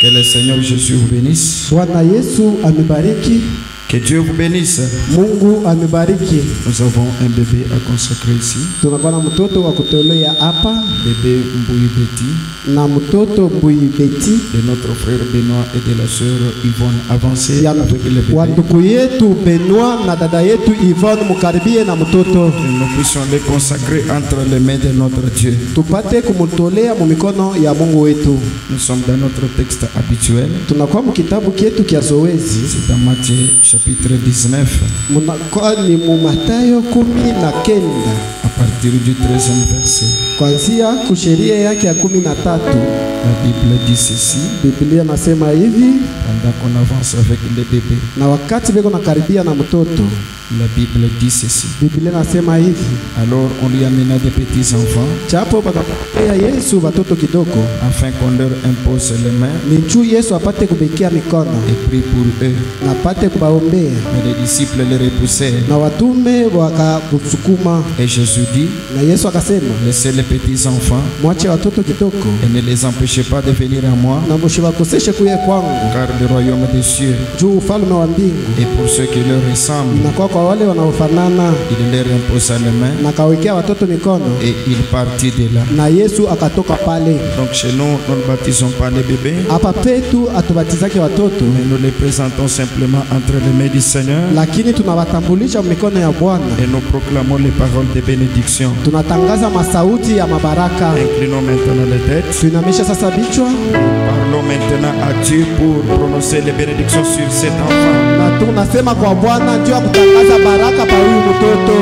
Que le Seigneur Jésus vous bénisse. Bwana Yesu amebariki. Que Dieu vous bénisse. Mungu amebariki. Nous avons un bébé à consacrer ici. Tunakuwa na mtoto wa kutolea hapa. Bébé Mbuyi Betty. Na mtoto Mbuyi Betty. De notre frère Benoît et de la sœur Yvonne. Avancez avec le bébé. Wa ndugu yetu Benoît na dada yetu Yvonne mukaribie na mtoto. Que nous puissions les consacrer entre les mains de notre Dieu. Tupate kumutolea mu mikono ya Mungu wetu. Nous sommes dans notre texte habituel. Tunakuwa mu kitabu kietu kia zoezi. C'est dans Matthieu chapitre 19. Munakuwa ni mu Mathayo 19. À partir du 13e verset. Kuanzia kusheria yake ya 13. La Bible dit ceci. Biblia nasema hivi. Pendant qu'on avance avec les bébés. Na wakati beko nakaribia na mtoto. La Bible dit ceci. Biblia nasema hivi. Alors on lui amena des petits enfants. Chapo bakapea Yesu watoto kidogo. Afin qu'on leur impose les mains. Ni juu Yesu apate kubekia mikono. Et prie pour eux. Na apate kubaombea. Mais les disciples les repoussaient. Na watume wakakusukuma. Et Jésus dit. Na Yesu akasema. Laissez les petits enfants. Mwache watoto kidogo. Et ne les empêchez pas de venir à moi. Na mshiwakoseshe kuye kwangu. Car le royaume des cieux. Juu ufalme wa mbingu. Et pour ceux qui leur ressemblent. Na kwa wale wanaofanana. Il leur imposa les mains. Na kawekea watoto mikono. Et il partit de là. Na Yesu akatoka pale. Donc chez nous, nous ne baptisons pas les bébés. Hapa petu atubatizake watoto. Mais nous les présentons simplement entre les mains du Seigneur. Lakini tunawatambulisha mikono ya Bwana. Et nous proclamons les paroles de bénédiction. Tunatangaza masauti ya mabaraka. Inclinons maintenant les têtes. Tuinamisha sasa vichwa. Parlons maintenant à Dieu pour prononcer les bénédictions sur cet enfant. Na tunasema kwa Bwana juu ya kutangaza baraka kwa huyu mtoto.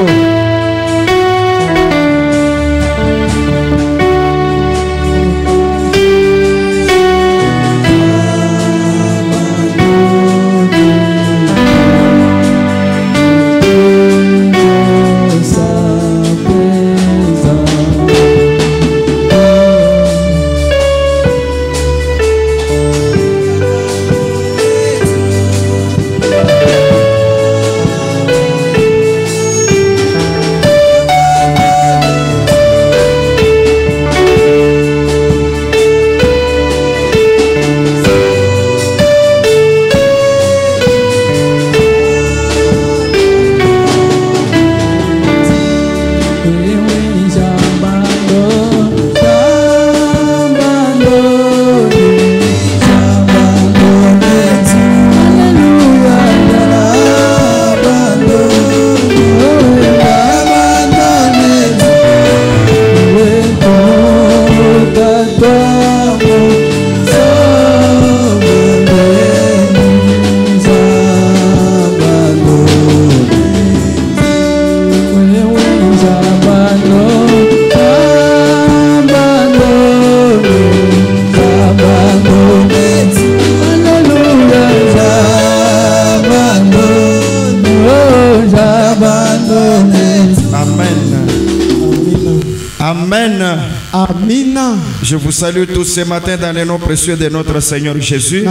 Je vous salue tous ce matin dans le nom précieux de notre Seigneur Jésus.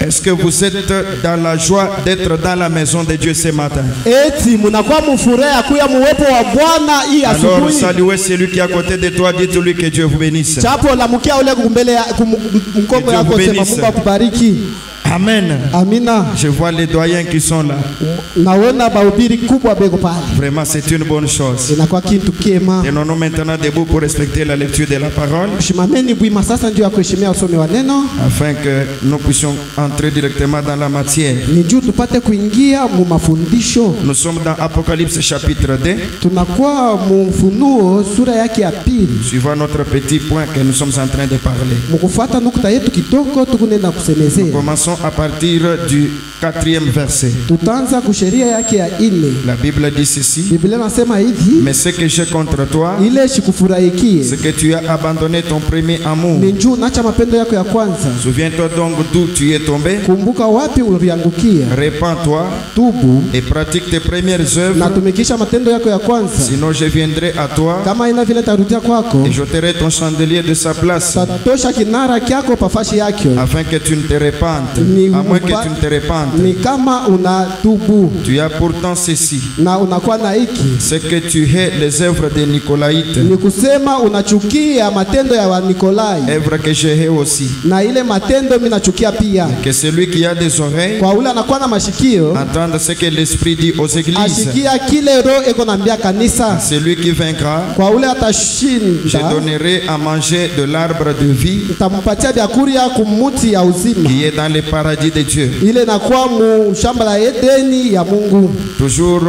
Est-ce que vous êtes dans la joie d'être dans la maison de Dieu ce matin? Alors saluez celui qui est à côté de toi, dites-lui que Dieu vous bénisse. Que Dieu vous bénisse. Amen. Amina. Je vois les doyens qui sont là. Vraiment, c'est une bonne chose. Tenons-nous maintenant debout pour respecter la lecture de la parole. Afin que nous puissions entrer directement dans la matière. Nous sommes dans Apocalypse chapitre 2. Suivant notre petit point que nous sommes en train de parler. Nous commençons à partir du 4e verset. La Bible dit ceci. Mais ce que j'ai contre toi, c'est que tu as abandonné ton premier amour. Souviens-toi donc d'où tu es tombé. Répands-toi et pratique tes premières œuvres. Sinon je viendrai à toi et j'ôterai ton chandelier de sa place, afin que tu ne te répandes. à moins que tu ne te répandes. Ni kama unatubu. Tu as pourtant ceci. Na unakuwa na hiki. C'est que tu hais les œuvres des Nicolaïtes. Ni kusema unachukia matendo ya Wanikolai. Œuvres que je hais aussi. Na ile matendo mimi nachukia pia. Que celui qui a des oreilles kwa ule anakuwa na mashikio entende ce que l'Esprit dit aux églises. Ashikia kile roho eko naambia kanisa. Celui qui vaincra, kwa ule atashinda, je donnerai à manger de l'arbre de vie nitampatia vyakula kumuti ya uzima qui est dans le paradis de Dieu. Ile inakuwa mu shamba la Edeni ya Mungu. Toujours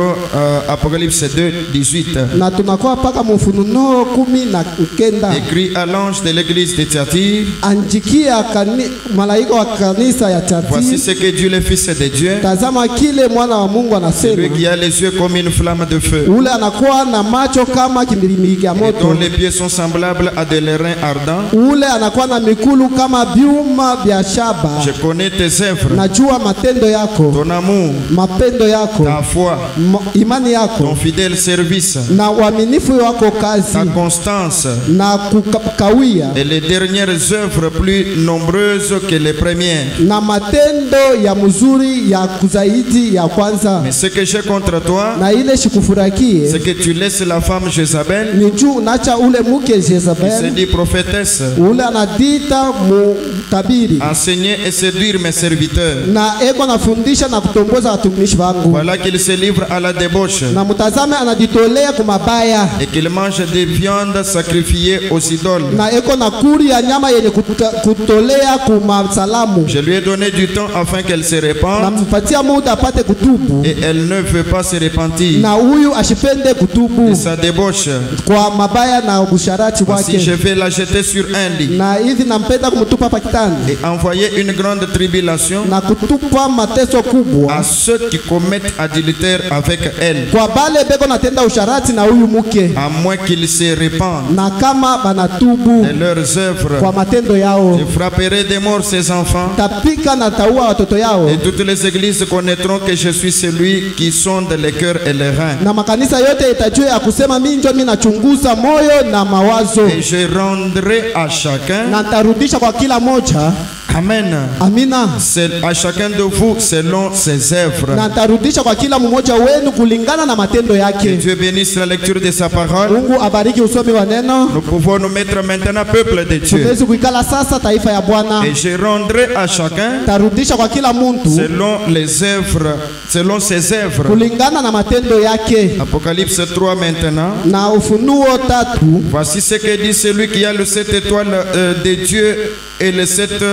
Apocalypse 2:18. Na tunakuwa paka Ufunuo 19. Écrit à l'ange de l'église de Thyatire. Anjikia malaika wa kanisa ya Thyatire. Voici ce que Dieu le Fils de Dieu. Tazama kile mwana wa Mungu anasema. Celui qui a les yeux comme une flamme de feu. Ule anakuwa na macho kama kimilimili ya moto. Dont les pieds sont semblables à des lérins ardents. Ule anakuwa na mikulu kama vyuma vya shaba. Je connais tes œuvres. Najua matendo yako. Ton amour. Mapendo yako. Ta foi. Imani yako. Ton fidèle service. Na uaminifu wako kazi. Ta constance. Na kukawia. Et les dernières œuvres plus nombreuses que les premières. Na matendo ya mzuri ya kuzaidi ya kwanza. Mais ce que j'ai contre toi, na ile shikufurakie, c'est que tu laisses la femme Jézabel. Ni juu unacha ule mke Jezabel. Il se dit prophétesse. Ule anadita mutabiri. Enseigner et séduire mes serviteurs. Na eko nafundisha na kutongoza watumishi wangu. Voilà qu'il se livre à la débauche. Na mutazame anajitolea kumabaya. Et qu'il mange des viandes sacrifiées aux idoles. Na eko na kuri ya nyama yenye kutolea kumasalamu. Je lui ai donné du temps afin qu'elle se répande. Na mpatia muda apate kutubu. Et elle ne veut pas se repentir. Na huyu ashipende kutubu. Et sa débauche. Kwa mabaya na usharati wake. Si je vais la jeter sur un lit. Na hivi nampenda kumtupa pa kitanda. Et envoyer une grande tribulation. Na kutupa mateso kubwa. À ceux qui commettent adultère avec elle. Kwa bale beko natenda usharati na huyu mke. À moins qu'ils se répandent. Na kama banatubu. De leurs œuvres. Kwa matendo yao. Je frapperai de mort ses enfants. Tapika na taua watoto yao. Et toutes les églises connaîtront que je suis celui qui sonde les cœurs et les reins. Na makanisa yote itajua ya kusema mimi ndio mimi nachunguza moyo na mawazo. Et je rendrai à chacun. Na tarudisha kwa kila moja. Amen. Amina. C'est à chacun de vous selon ses œuvres. Na tarudisha kwa kila mmoja wenu kulingana na matendo yake. Que Dieu bénisse la lecture de sa parole. Mungu abariki usomi wa neno. Nous pouvons nous mettre maintenant peuple de Dieu. Tunaweza kuikala sasa taifa ya Bwana. Et je rendrai à chacun. Tarudisha kwa kila mtu. Selon les œuvres, selon ses œuvres. Kulingana na matendo yake. Apocalypse 3 maintenant. Na Ufunuo 3. Voici ce que dit celui qui a le 7 étoiles de Dieu et le 7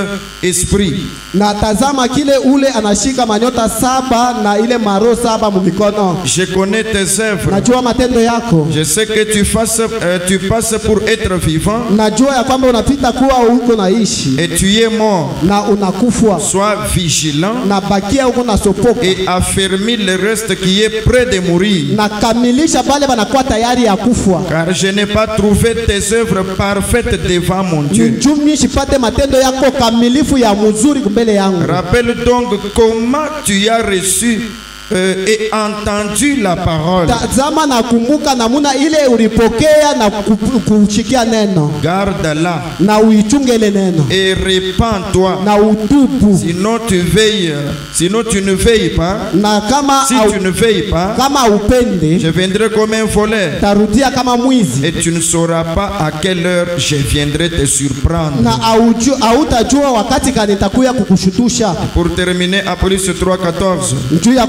esprits. Na tazama kile ule anashika manyota 7 na ile maro 7 mumikono. Je connais tes œuvres. Najua matendo yako. Je sais que tu passes pour être vivant. Najua ya kwamba unapita kuwa uko naishi. Et tu es mort. Na unakufwa. Sois vigilant. Na bakia uko na sopoka. Et affermis le reste qui est près de mourir. Na kamilisha bale banakuwa tayari ya kufwa. Car je n'ai pas trouvé tes œuvres parfaites devant mon Dieu. Njumi shipate matendo yako kamilifu ya mzuri mbele yangu. Rappelle donc comment tu as reçu et entendu la parole. Tazama na kumbuka namuna ile ulipokea na kushikia neno. Garde-la. Na uichunge ile neno. Et répands-toi. Na utubu. Sinon tu ne veilles pas. Na kama si tu ne veilles pas, kama upende, je viendrai comme un voleur. Tarudia kama mwizi. Et tu ne sauras pas à quelle heure je viendrai te surprendre. Na hautajua wakati gani nitakuja kukushutusha. Pour terminer, Apocalypse 3:14. Juu ya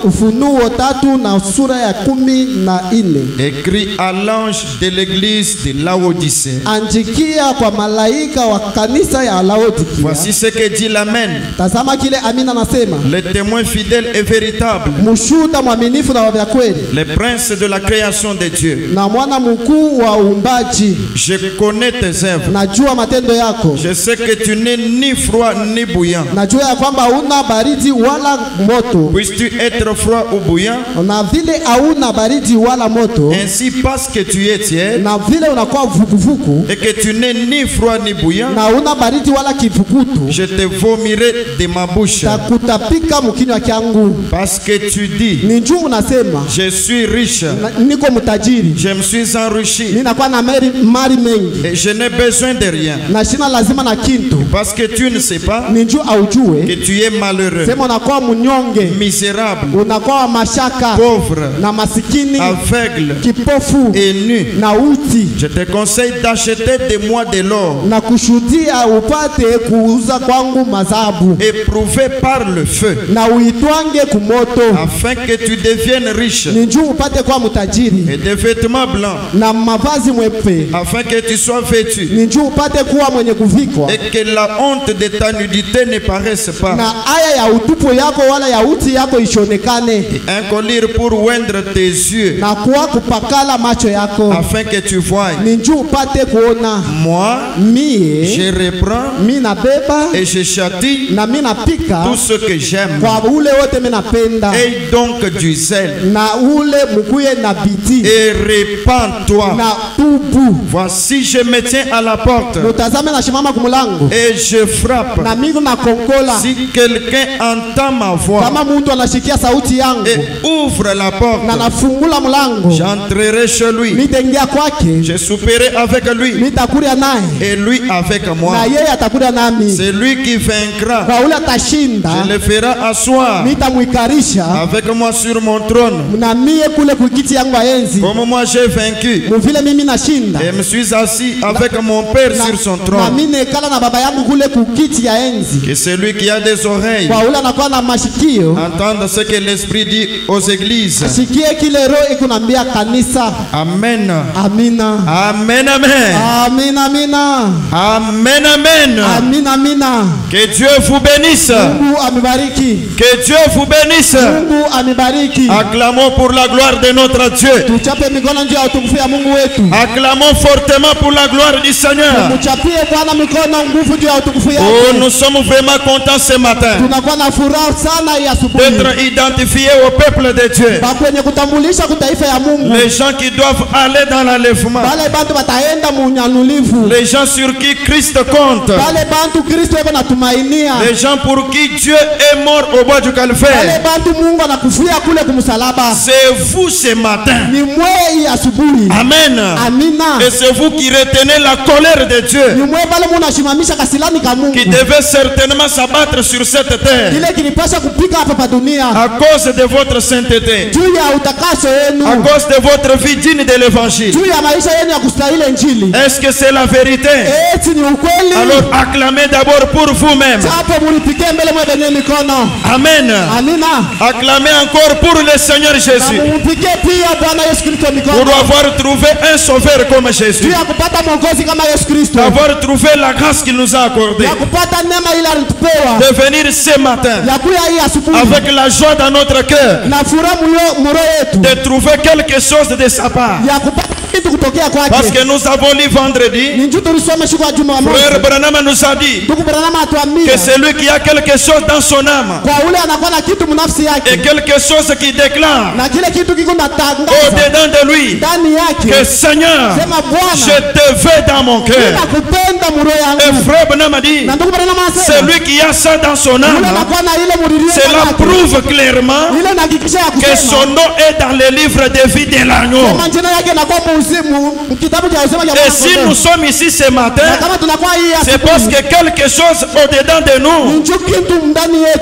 Ufunuo 3 na sura ya 14. Écrit à l'ange de l'église de Laodicée. Anjikia kwa malaika wa kanisa ya Laodikia. Voici ce que dit l'Amen. Tazama kile Amina nasema. Le témoin fidèle et véritable. Mushuda mwaminifu na wa kweli. Le prince de la création de Dieu. Na mwana mkuu wa uumbaji. Je connais tes œuvres. Najua matendo yako. Je sais que tu n'es ni froid ni bouillant. Najua ya kwamba una baridi wala moto. Puisses-tu être froid ou bouillant? Na vile hauna baridi wala moto. Ainsi parce que tu es tiède. Na vile unakuwa vuguvugu. Et que tu n'es ni froid ni bouillant. Na una baridi wala kivukutu. Je te vomirai de ma bouche. Takutapika mukinywa kyangu. Parce que tu dis. Ninju unasema. Je suis riche. Niko mtajiri. Je me suis enrichi. Ninakuwa na mali mengi. Et je n'ai besoin de rien. Na sina lazima na kintu. Parce que tu ne sais pas. Ninju aujue. Que tu es malheureux. Sema unakuwa munyonge. Misérable. Unakuwa mashaka. Pauvre. Na masikini. Aveugle. Kipofu. Et nu. Na uti. Je te conseille d'acheter de moi de l'or. Na kushudia upate kuuza kwangu mazabu. Éprouvé par le feu. Na uitwange kumoto. Afin que tu deviennes riche. Ninju upate kwa mutajiri. Et des vêtements blancs. Na mavazi mwepe. Afin que tu sois vêtu. Ninju upate kuwa mwenye kuvikwa. Et que la honte de ta nudité ne paraisse pas. Na aya ya utupu yako wala ya uti yako ishonekane. Et un collier pour oindre tes yeux. Na kuwa kupakala macho yako. Afin que tu voies. Ninju upate kuona. Moi, mie, je reprends. Mina beba. Et je châtie. Na mina pika. Tout ce que j'aime. Kwa ule wote mina penda. Aie donc du zèle. Na ule mukuye na bidii. Et répands-toi. Na tubu. Voici je me tiens à la porte. Mutazame na shimama kumulango. Et je frappe. Na mingu na konkola. Si quelqu'un entend ma voix. Kama mtu anashikia sauti yangu. Et ouvre la porte. Na nafungula mlango. J'entrerai chez lui. Nitaingia kwake. Je souperai avec lui. Nitakulia naye. Et lui avec moi. Na yeye atakulia nami. C'est lui qui vaincra. Kwa ule atashinda. Je le ferai asseoir. Nitamwikarisha. Avec moi sur mon trône. Na mie kule kukiti yangu enzi. Comme moi j'ai vaincu. Mvile mimi nashinda. Et me suis assis avec mon père sur son trône. Na mimi nekala na baba yangu kule kukiti ya enzi. Que celui qui a des oreilles. Kwa ule anakuwa na mashikio. Entendre ce que l'esprit dit aux églises. Sikie kile roho ikunambia kanisa. Amen. Amina. Amen, amen. Amina, amina. Amen, amen. Amina, amina. Que Dieu vous bénisse. Mungu amibariki. Que Dieu vous bénisse. Mungu amibariki. Acclamons pour la gloire de notre Dieu. Tuchape mikono juu ya utukufu ya Mungu wetu. Acclamons fortement pour la gloire du Seigneur. Tuchapie Bwana mikono nguvu juu ya utukufu yake. Oh, nous sommes vraiment contents ce matin Tunakuwa na furaha sana ya asubuhi. d'être identifiés au peuple de Dieu. Ba kwenye kutambulisha kutaifa ya Mungu. Les gens qui doivent aller dans l'enlèvement. Bale bantu bataenda munyanulivu. Les gens sur qui Christ compte. Bale bantu Kristo yeye anatumainia. Les gens pour qui Dieu est mort au bois du Calvaire. Bale bantu Mungu anakufia kule kumsalaba. C'est vous ce matin. Ni mwei asubuhi. Amen. Amina. Et c'est vous qui retenez la colère de Dieu. Ni mwei bale munashimamisha kasilani ka Mungu. Qui devait certainement s'abattre sur cette terre. Kile kilipasha kupika hapa pa dunia. À cause de votre sainteté. Juu ya utakaso yenu. À cause de votre vie digne de l'évangile. Juu ya maisha yenu ya kustahili injili. Est-ce que c'est la vérité? Eti ni ukweli. Alors acclamez d'abord pour vous-même. Hapo mulipike mbele mwe benye mikono. Amen. Amina. Acclamez encore pour le Seigneur Jésus. Mulipike pia Bwana Yesu Kristo mikono. Pour avoir trouvé un sauveur comme Jésus. Juu ya kupata mwokozi kama Yesu Kristo. D'avoir trouvé la grâce qu'il nous a accordée. Ya kupata neema ile alitupewa. De venir ce matin. Ya kuya hii asubuhi. Avec la joie dans notre cœur. Na furaha muro yetu. De trouver quelque chose de sa part. Ya kupata kitu kutokea kwake. Parce que nous avons lu vendredi. Ni njoo tulisoma siku ya Jumamosi. Frère Branham nous a dit. Ndugu Branham atuambia. Que celui qui a quelque chose dans son âme. Kwa ule anakuwa na kitu mnafsi yake. Et quelque chose qui déclare. Na kile kitu kiko natangaza. Au-dedans de lui. Ndani yake. Que Seigneur. Sema Bwana. Je te veux dans mon cœur. Ninakupenda muro yangu. Et frère Branham a dit. Na ndugu Branham asema. Celui qui a ça dans son âme. Ule anakuwa na ile muririo. Cela prouve clairement. Ile nahakikisha ya kusema. Que son nom est dans le livre de vie de l'agneau. Sema jina yake na kwa muuzimu kitabu cha usema cha. Et si nous sommes ici ce matin. Kama tunakuwa hii c'est parce que quelque chose au-dedans de nous.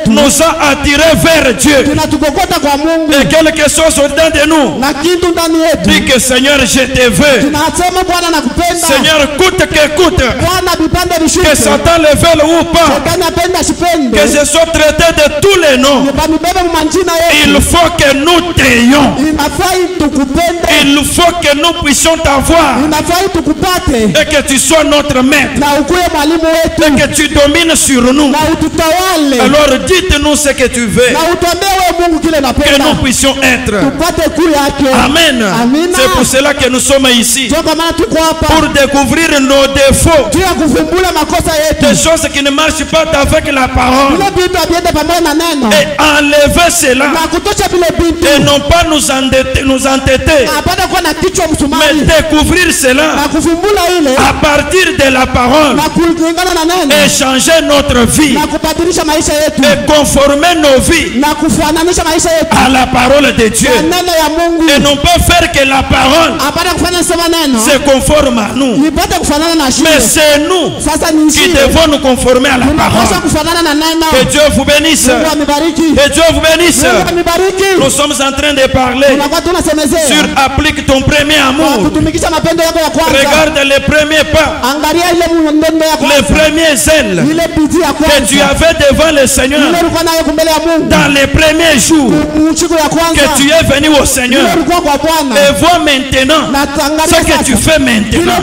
Nous a attiré vers Dieu. Et quelque chose au-dedans de nous. Dit que Seigneur, je te veux. Seigneur, coûte que coûte. Que Satan le veuille ou pas. Que je sois traité de tous les noms. Il faut que nous t'ayons. Il faut que nous puissions t'avoir et que tu sois notre maître et que tu domines sur nous. Alors dites-nous ce que tu veux, que nous puissions être. Amen. C'est pour cela que nous sommes ici, pour découvrir nos défauts, des choses qui ne marchent pas avec la parole, et enlever cela, et non pas nous entêter, mais découvrir cela à partir de la parole, et changer notre vie, et conformer nos vies à la parole de Dieu, et non pas faire que la parole se conforme à nous, mais c'est nous qui devons nous conformer à la parole. Que Dieu vous bénisse. Que Dieu vous bénisse. Nous sommes en train de parler sur applique ton premier amour. Regarde les premiers pas, les premiers ailes que tu avais devant le Seigneur dans les premiers jours que tu es venu au Seigneur, et vois maintenant ce que tu fais maintenant,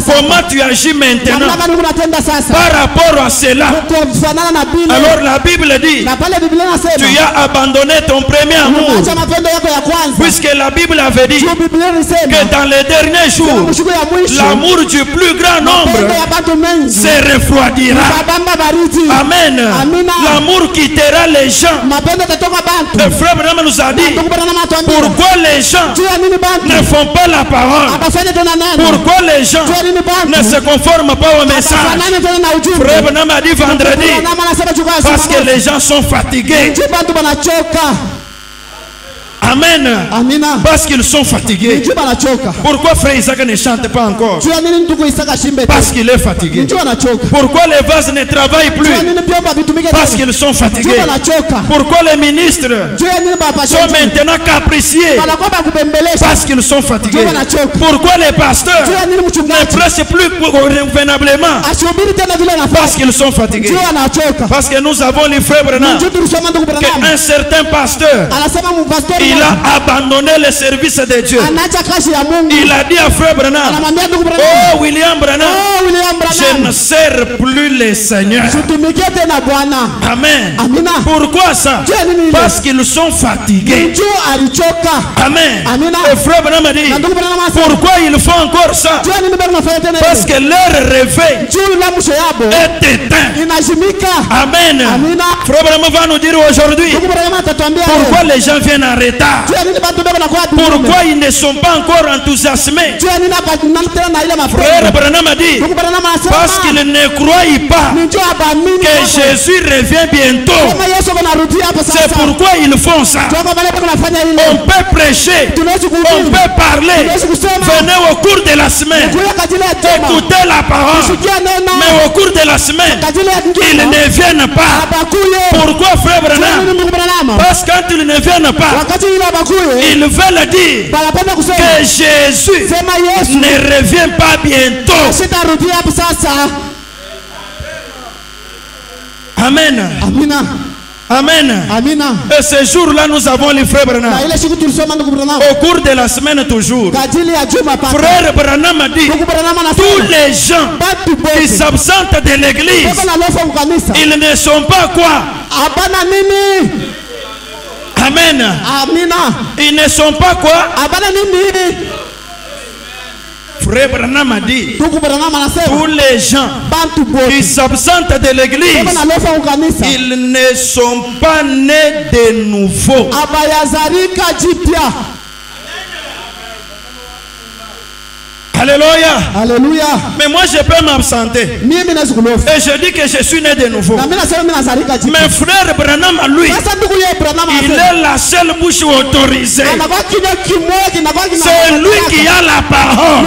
comment tu agis maintenant par rapport à cela. Alors la Bible dit, tu as abandonné ton premier amour, puisque la Bible avait dit que dans les derniers jours l'amour du plus grand nombre se refroidira. Amen. L'amour quittera les gens. Le frère Branham nous a dit pourquoi les gens ne font pas la parole, pourquoi les gens ne se conforment pas au message. Frère Branham a dit vendredi, parce que les gens sont fatigués. Amen. Parce qu'ils sont fatigués. Pourquoi frère Isaac ne chante pas encore? Parce qu'il est fatigué. Pourquoi les vases ne travaillent plus? Parce qu'ils sont fatigués. Pourquoi les ministres sont maintenant capricieux? Parce qu'ils sont fatigués. Pourquoi les pasteurs ne prêchent plus convenablement? Parce qu'ils sont fatigués. Parce que nous avons les frères Branham, qu'un certain pasteur, il a abandonné le service de Dieu. Il a dit à frère Branham, oh William Branham, je ne sers plus le Seigneur. Amen. Pourquoi ça? Parce qu'ils sont fatigués. Amen. Et frère Branham a dit, pourquoi ils font encore ça? Parce que leur réveil est éteint. Amen. Frère Branham va nous dire aujourd'hui pourquoi les gens viennent en retard. Pourquoi ils ne sont pas encore enthousiasmés? Frère Branham a dit, parce qu'ils ne croient pas que Jésus revient bientôt. C'est pourquoi ils font ça. On peut prêcher, on peut parler. Venez au cours de la semaine, écoutez la parole, mais au cours de la semaine ils ne viennent pas. Pourquoi frère Branham? Parce que quand ils ne viennent pas, ils veulent dire que Jésus ne revient pas bientôt. Amen. Amen. Et ce jour-là, nous avons les frères Branham. Au cours de la semaine toujours, frère Branham a dit, tous les gens qui s'absentent de l'église, ils ne sont pas quoi? Amen. Ils ne sont pas quoi? Frère Branham a dit, tous les gens qui s'absentent de l'église, ils ne sont pas nés de nouveau. Alléluia. Alléluia. Mais moi je peux m'absenter. Et je dis que je suis né de nouveau. Mais frère Branham, lui, il est la seule bouche autorisée. C'est lui qui a la parole.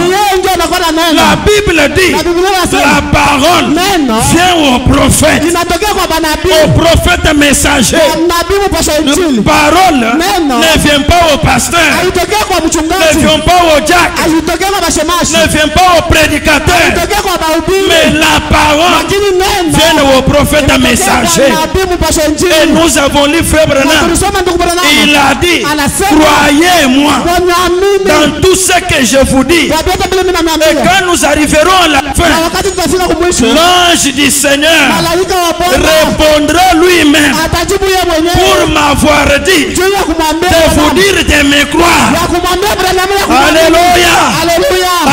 La Bible dit, la parole vient au prophète, au prophète messager. La parole ne vient pas au pasteur, ne vient pas au diacre, ne vient pas au prédicateur, mais la parole vient au prophète messager. Et nous avons lu Frère Branham. Il a dit, croyez-moi dans tout ce que je vous dis. Et quand nous arriverons à la fin, l'ange du Seigneur répondra lui-même pour m'avoir dit de vous dire de me croire. Alléluia.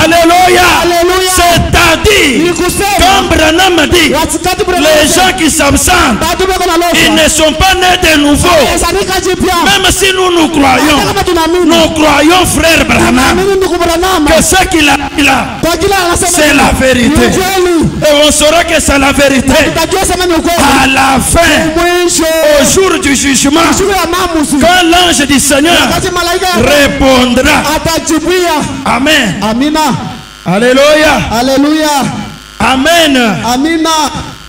Alléluia. C'est-à-dire, comme Branham dit, les gens qui s'absentent, ils ne sont pas nés de nouveau. Même si nous croyons frère Branham que ce qu'il a c'est la vérité. Et on saura que c'est la vérité à la fin, au jour du jugement, quand l'ange du Seigneur répondra. Amen. Alléluia. Amen.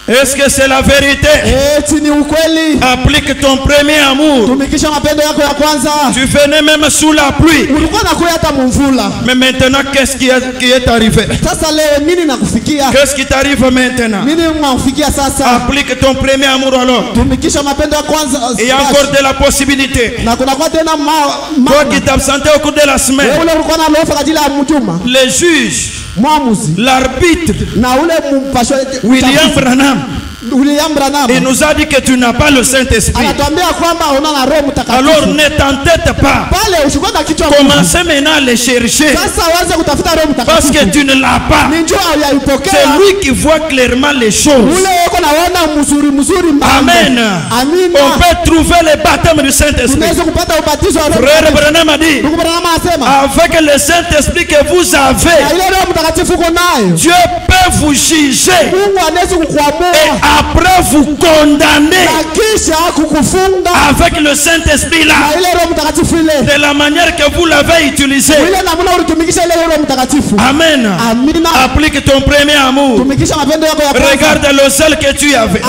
Est-ce que c'est la vérité? Applique ton premier amour. Tu venais même sous la pluie. Mais maintenant, qu'est-ce qui est arrivé? Qu'est-ce qui t'arrive maintenant? Applique ton premier amour alors. Il y a encore de la possibilité. Toi qui t'absentais au cours de la semaine, les juges, l'arbitre, William Branham, il nous a dit que tu n'as pas le Saint-Esprit. Alors ne t'entête pas. Commencez maintenant à le chercher. Parce que tu ne l'as pas. C'est lui qui voit clairement les choses. Amen. On peut trouver le baptême du Saint-Esprit. Frère Branham a dit, avec le Saint-Esprit que vous avez, Dieu peut vous juger et après vous condamner avec le Saint-Esprit là, de la manière que vous l'avez utilisé. Amen. Applique ton premier amour. Regarde le seul que tu avais,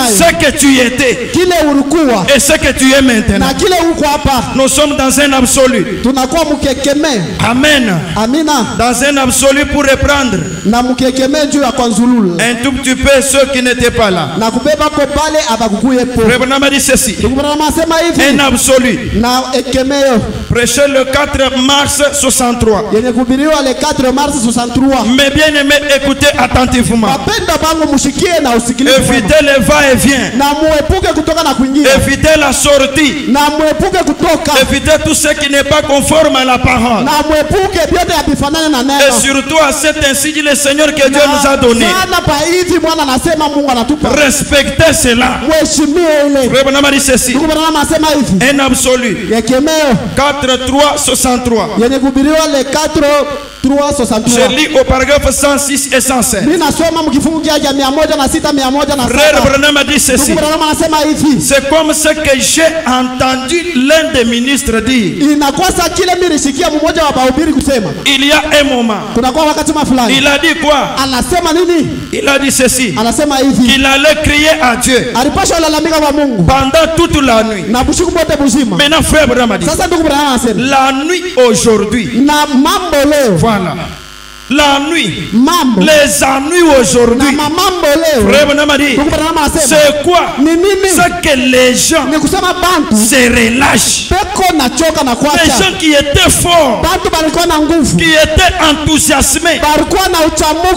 ce que tu étais et ce que tu es maintenant. Nous sommes dans un absolu. Amen. Dans un absolu pour reprendre un tout petit peu ceux qui n'étaient pas là. Frère Branham a dit ceci. Un absolu. Prêché le 4 mars 63. Mais bien aimé, écoutez attentivement. Évitez le va-et-vient. Évitez la sortie. Évitez tout ce qui n'est pas conforme à la parole. Et surtout à cet ainsi dit le Seigneur que Dieu nous a donné. Respectez cela. Frère Branham a dit ceci. Un absolu. 4, 3, 63. Je lis au paragraphe 106 et 107. Frère Branham a dit ceci. C'est comme ce que j'ai entendu l'un des ministres dire. Il y a un moment. Il a dit quoi? Il a dit ceci. Il allait crier à Dieu pendant toute la nuit. Maintenant frère Branham a dit la nuit aujourd'hui. Voilà. La nuit, les ennuis aujourd'hui. Frère Branham a dit, c'est quoi? C'est que les gens se relâchent. Les gens qui étaient forts, qui étaient enthousiasmés,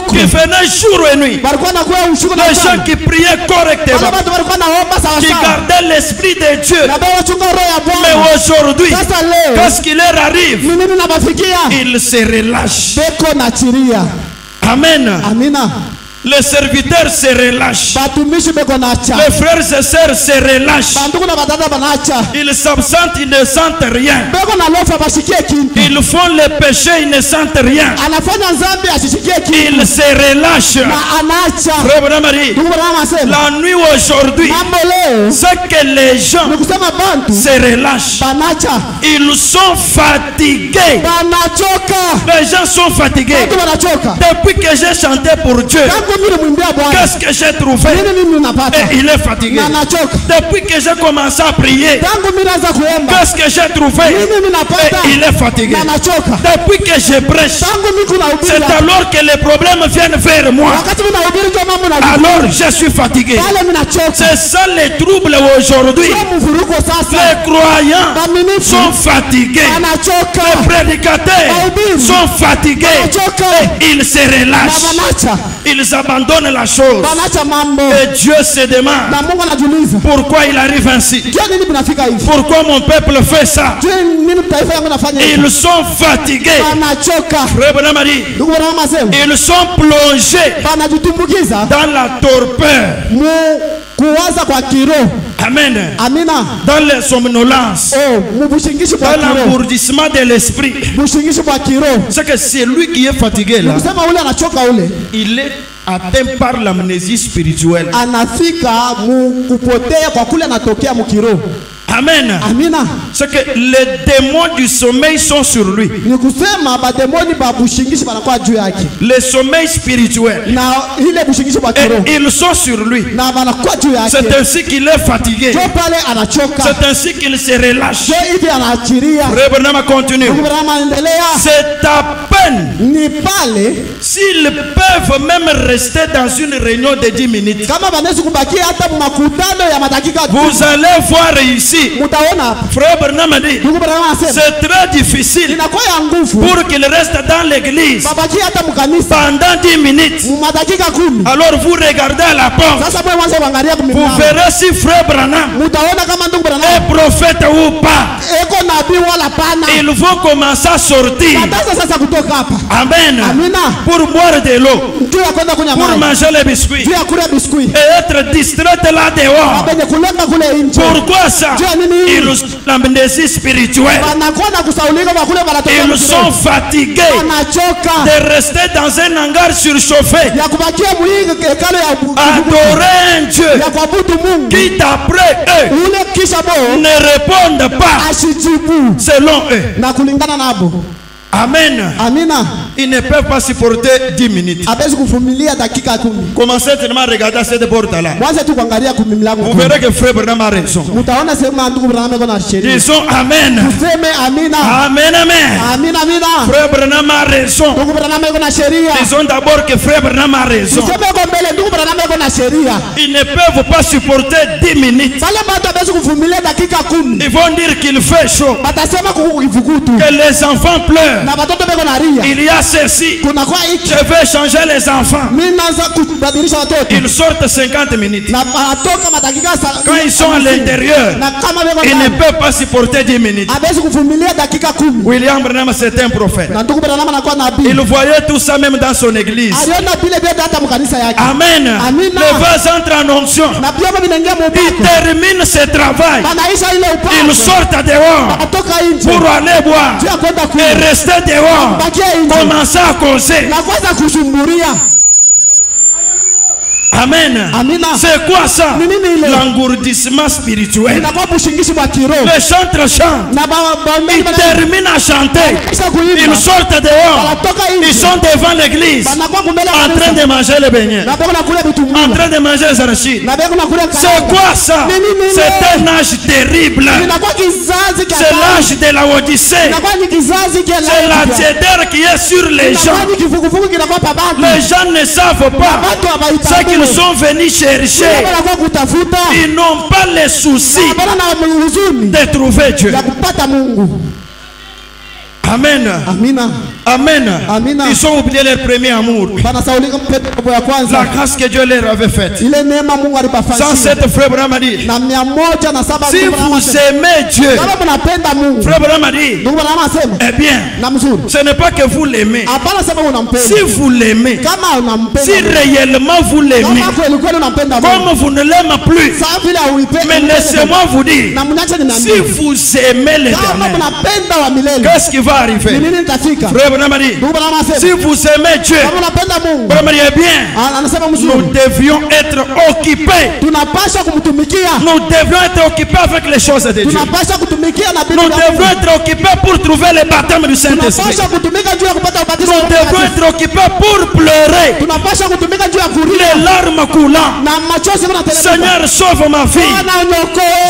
qui venaient jour et nuit, les gens qui priaient correctement, qui gardaient l'esprit de Dieu. Mais aujourd'hui, qu'est-ce qui leur arrive? Ils se relâchent. Amen. Les serviteurs se relâchent. Les frères et sœurs se relâchent. Ils s'absentent, ils ne sentent rien. Ils font le péché, ils ne sentent rien. Ils se relâchent. Frère Branham a dit, la nuit aujourd'hui, c'est que les gens se relâchent. Ils sont fatigués. Les gens sont fatigués. Depuis que j'ai chanté pour Dieu, Qu'est-ce que j'ai trouvé? Et il est fatigué. Depuis que j'ai commencé à prier, qu'est-ce que j'ai trouvé? Et il est fatigué. Depuis que je prêche, c'est alors que les problèmes viennent vers moi. Alors je suis fatigué. C'est ça les troubles aujourd'hui. Les croyants sont fatigués. Les prédicateurs sont fatigués. Et ils se relâchent. Ils abandonnent la chose. Et Dieu se demande pourquoi il arrive ainsi. Pourquoi mon peuple fait ça? Ils sont fatigués. Ils sont plongés dans la torpeur. Amen. Dans les somnolences, dans l'engourdissement de l'esprit. C'est que c'est lui qui est fatigué là. Il est atteint par l'amnésie spirituelle. Amen. C'est que les démons du sommeil sont sur lui. Les sommeils spirituels, et ils sont sur lui. C'est ainsi qu'il est fatigué. C'est ainsi qu'il se relâche. Continue. C'est à peine s'ils peuvent même rester dans une réunion de 10 minutes. Vous allez voir ici, Frère Branham a dit, c'est très difficile pour qu'il reste dans l'église pendant 10 minutes. Alors vous regardez à la porte, vous verrez si Frère Branham est prophète ou pas. Ils vont commencer à sortir. Amen. Pour boire de l'eau, pour manger les biscuits et être distrait là dehors. Pourquoi ça? Ils ont l'amnésie spirituelle. Ils sont fatigués de rester dans un hangar surchauffé, adorer un Dieu qui d'après eux ne répondent pas selon eux. Amen. Ils ne peuvent pas supporter 10 minutes. Commencez tellement à regarder cette porte-là. Vous verrez que Frère Branham a raison. Disons Amen. Amen, amen. Frère Branham a raison. Disons d'abord que Frère Branham a raison. Ils ne peuvent pas supporter 10 minutes. Ils vont dire qu'il fait chaud, que les enfants pleurent. Il y a ceci. Je vais changer les enfants. Ils sortent 50 minutes. Quand ils sont à l'intérieur, ils ne peuvent pas supporter 10 minutes. William Branham, c'est un prophète. Il voyait tout ça même dans son église. Amen. Le vase entre en onction. Il termine ce travail. Ils sortent dehors pour aller boire et rester dehors, commencer à causer. Amen. C'est quoi ça? L'engourdissement spirituel. Les chantres chantent. Ils terminent à chanter. Ils sortent dehors. Ils sont devant l'église en train de manger les beignets, en train de manger les arachides. C'est quoi ça? C'est un âge terrible. C'est l'âge de la Odyssée. C'est la tiédeur qui est sur les gens. Les gens ne savent pas ce qu'ils sont venus chercher. Ils n'ont pas les soucis de trouver Dieu. Amen. Amen. Ils ont oublié leur premier amour. La grâce que Dieu leur avait faite. Sans cette, Frère Branham a dit, si vous aimez Dieu, Frère Branham a dit, eh bien, ce n'est pas que vous l'aimez. Si vous l'aimez, si réellement vous l'aimez, comme vous ne l'aimez plus, mais laissez-moi vous dire, si vous aimez l'Éternel, qu'est-ce qui va va arriver? Frère Branham a dit, si vous aimez Dieu, Branham dit, eh bien, nous devions être occupés. Nous devions être occupés avec les choses de Dieu. Nous devons être occupés pour trouver le baptême du Saint-Esprit. Nous devons être occupés pour pleurer. Les larmes coulant. Seigneur, sauve ma fille.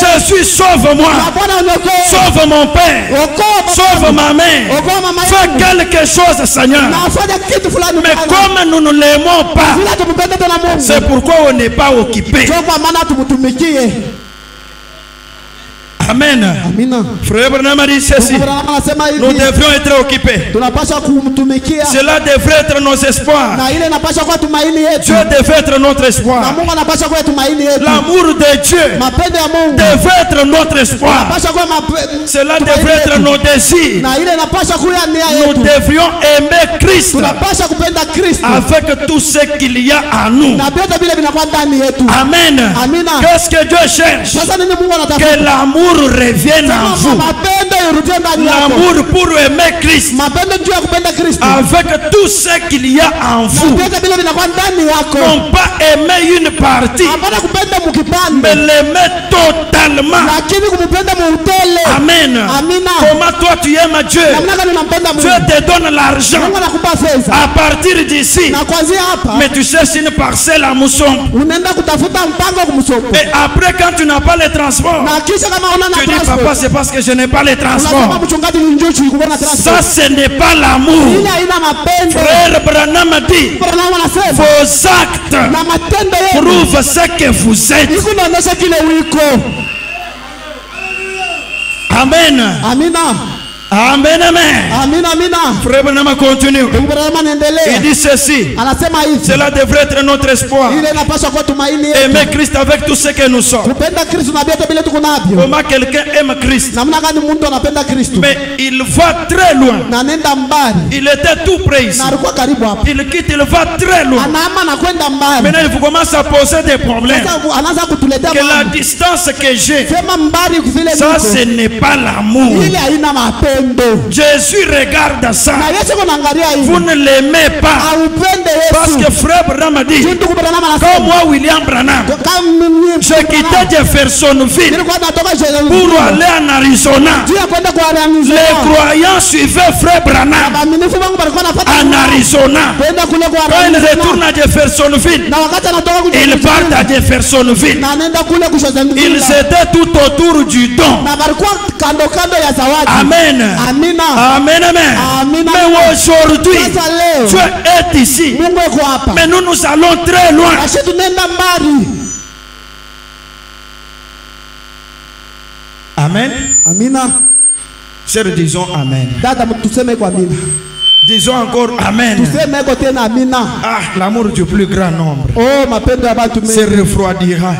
Jésus, sauve-moi. Sauve mon père. Sauve ma mère. Fais quelque chose, Seigneur. Mais comme nous ne l'aimons pas, c'est pourquoi on n'est pas occupé. Amen. Frère Branham a dit ceci. Nous devrions être occupés. Cela devrait être nos espoirs. Dieu devait être notre espoir. L'amour de Dieu devait être notre espoir. Cela devrait être nos désirs. Nous devrions aimer Christ avec tout ce qu'il y a en nous. Amen. Qu'est-ce que Dieu cherche? Que l'amour revienne en vous. L'amour pour aimer Christ avec tout ce qu'il y a en vous. Non pas aimer une partie, mais l'aimer totalement. Amen. Comment toi tu aimes Dieu? Dieu te donne l'argent à partir d'ici, mais tu cherches une parcelle à mousson. Et après, quand tu n'as pas le transport, tu dis, papa, c'est parce que je n'ai pas les transports. Ça, ce n'est pas l'amour. Frère Branham a dit, vos actes prouvent ce que vous êtes. Amen. Amen, amen. Frère Branham continue. Il dit ceci. Cela devrait être notre espoir. Aimer Christ avec tout ce que nous sommes. Comment quelqu'un aime Christ? Mais il va très loin. Il était tout près ici. Il quitte, il va très loin. Maintenant il commence à poser des problèmes. Que la distance que j'ai, ça ce n'est pas l'amour. Jésus regarde ça. Vous ne l'aimez pas. Parce que frère Branham a dit, comme moi William Branham, je quittais Jeffersonville pour aller en Arizona. Les croyants suivaient frère Branham en Arizona. Quand ils retournent à Jeffersonville, ils partent à Jeffersonville. Ils étaient tout autour du don. Amen. Amen, amen. Mais aujourd'hui, Dieu est ici. Mais nous allons très loin. Amen. Chers, disons Amen. Disons encore Amen. Ah, l'amour du plus grand nombre se refroidira.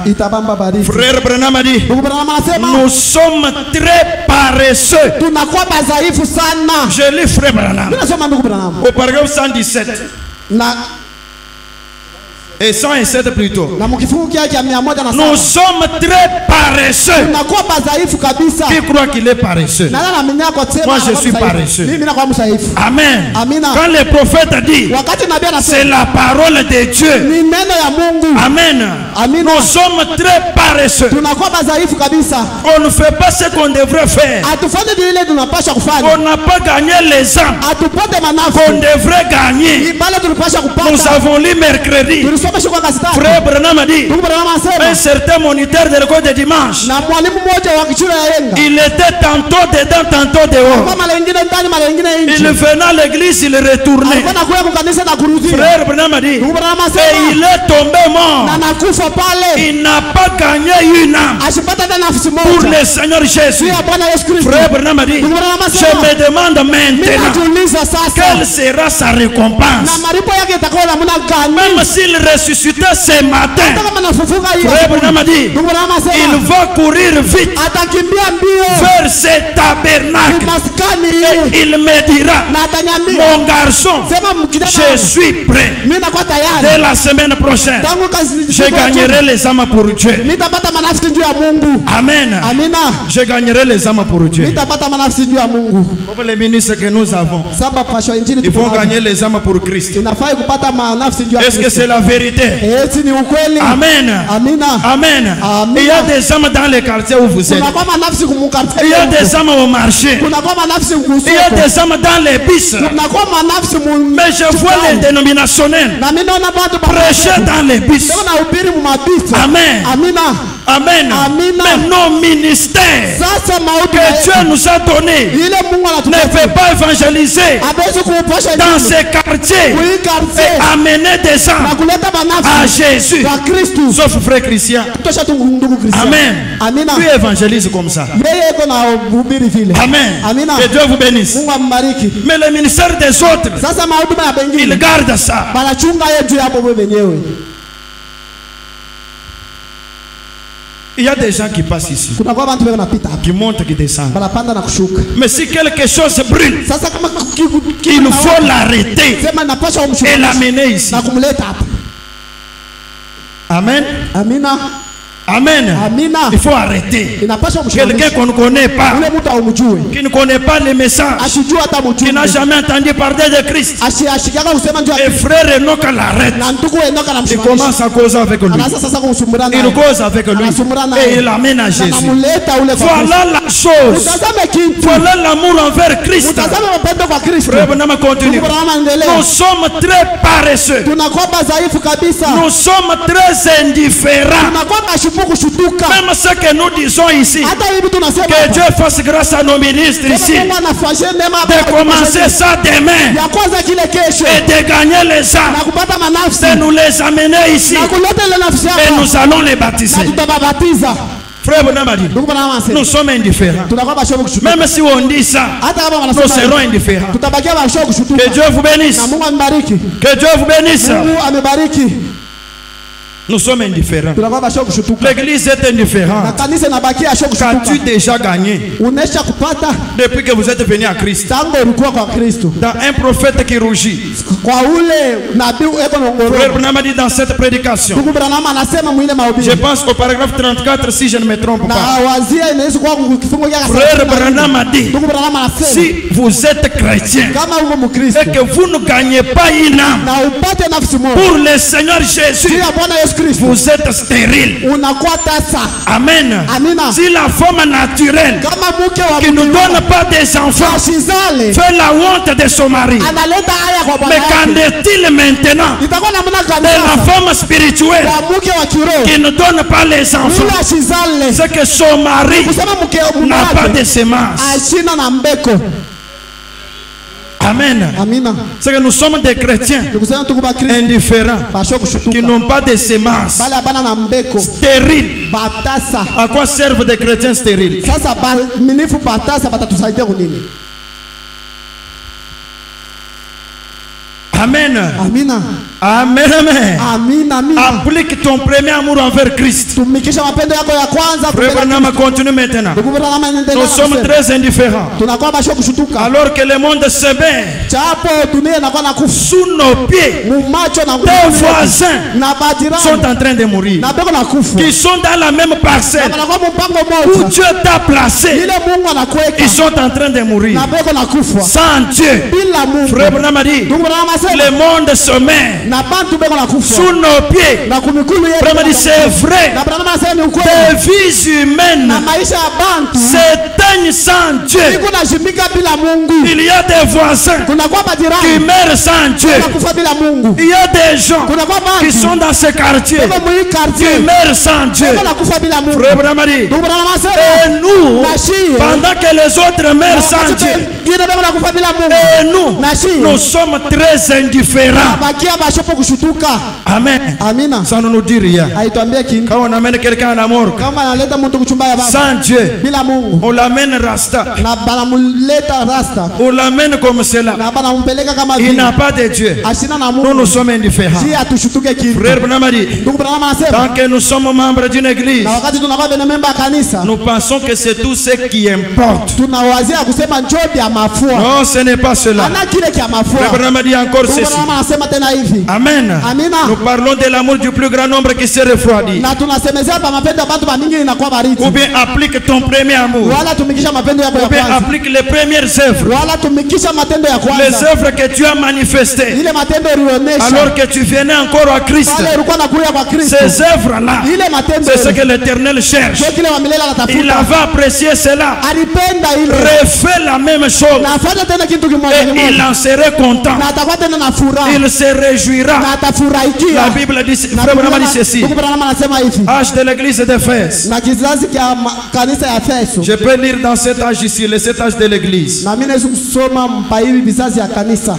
Frère Branham a dit, nous sommes très paresseux. Je lis frère Branham au paragraphe 117 et 107 plutôt. Nous sommes très paresseux. Qui croit qu'il est paresseux? Moi je suis paresseux. Amen. Quand le prophète dit, c'est la parole de Dieu. Amen. Nous sommes très paresseux. On ne fait pas ce qu'on devrait faire. On n'a pas gagné les ans qu'on devrait gagner. Nous avons lu mercredi. Frère Branham a dit, un certain moniteur de l'école de dimanche, il était tantôt dedans, tantôt dehors. Il venait à l'église, il retournait. Frère Branham a dit, et il est tombé mort. Il n'a pas gagné une âme pour le Seigneur Jésus. Frère Branham a dit, je me demande maintenant quelle sera sa récompense. Même s'il ressuscité ce matin, Frère Branham a dit, il va courir vite vers ce tabernacle. Et il me dira, mon garçon, je suis prêt. Dès la semaine prochaine, je gagnerai les âmes pour Dieu. Amen. Je gagnerai les âmes pour Dieu. Pour les ministres que nous avons, ils vont gagner les âmes pour Christ. Est-ce que c'est la vérité? Amen. Amen. Il y a des âmes dans les quartiers où vous êtes. Il y a des âmes au marché. Il y a des âmes dans les bus. Mais je vois les dénominationnels prêcher dans les bus. Amen. Amen. Mais nos ministères que Dieu nous a donnés ne peuvent pas évangéliser dans ces quartiers et amener des âmes à Jésus. Sauf frère Christian. Amen. Lui évangélise comme ça. Amen. Que Dieu vous bénisse. Mais le ministère des autres, il garde ça. Il y a des gens qui passent ici, qui montent, qui descendent. Mais si quelque chose brûle, il faut l'arrêter et l'amener ici. Amen. Amen. Il faut arrêter. Quelqu'un qu'on ne connaît pas, qui ne connaît pas les messages, qui n'a jamais entendu parler de Christ. Et frère Enoch l'arrête. Il commence à causer avec lui. Il cause avec lui. Et il l'amène à Jésus. Voilà la chose. Voilà l'amour envers Christ. Frère Branham continue. Nous sommes très paresseux. Nous sommes très indifférents. Même ce que nous disons ici, que Dieu fasse grâce à nos ministres ici, de commencer ça demain et de gagner les âmes, de nous les amener ici et nous allons les baptiser. Frère Branham a dit, nous sommes indifférents. Même si on dit ça, nous serons indifférents. Que Dieu vous bénisse. Que Dieu vous bénisse. Nous sommes indifférents. L'église est indifférente. Qu'as-tu déjà gagné depuis que vous êtes venu à Christ? Dans un prophète qui rougit, Frère Branham a dit dans cette prédication, je pense au paragraphe 34 si je ne me trompe pas, Frère Branham a dit, si vous êtes chrétien et que vous ne gagnez pas une âme pour le Seigneur Jésus, vous êtes stérile. Amen. Si la femme naturelle qui ne donne pas des enfants fait la honte de son mari, mais qu'en est-il maintenant de la femme spirituelle qui ne donne pas les enfants? C'est que son mari n'a pas de semence. Amen. C'est que nous sommes des chrétiens indifférents qui n'ont pas de semences, stériles. À quoi servent des chrétiens stériles? Amen. Amen. Amen. Applique ton premier amour envers Christ. Frère Branham continue maintenant. Nous sommes très indifférents. Alors que le monde se met sous nos pieds. Tes voisins sont en train de mourir. Qui sont dans la même parcelle où Dieu t'a placé. Ils sont en train de mourir. Sans Dieu. Frère Branham a dit, le monde se met sous nos pieds. C'est vrai. Les vies humaines s'éteignent sans Dieu. Il y a des voisins qui meurent sans Dieu. Il y a des gens qui sont dans ce quartier qui meurent sans Dieu. Frère Branham dit, et nous pendant que les autres meurent sans Dieu. Et nous sommes très indifférents. Amen. Ça ne nous dit rien. Quand on amène quelqu'un à la mort, sans Dieu, on l'amène rasta. On l'amène comme cela. Il n'a pas de Dieu. Nous sommes indifférents. Frère Branham dit, tant que nous sommes membres d'une église, nous pensons que c'est tout ce qui importe. Non, ce n'est pas cela. Frère Branham dit encore ceci. Amen. Nous parlons de l'amour du plus grand nombre qui s'est refroidi. Ou bien applique ton premier amour. Ou bien applique les premières œuvres. Les œuvres que tu as manifestées alors que tu venais encore à Christ. Ces œuvres-là, c'est ce que l'Éternel cherche. Il avait apprécié cela. Refait la même chose. Et il en serait content. Il se réjouira. La Bible dit, Frère Branham dit ceci. Âge de l'église d'Éphèse. Je peux lire dans cet âge ici, le cet âge de l'église.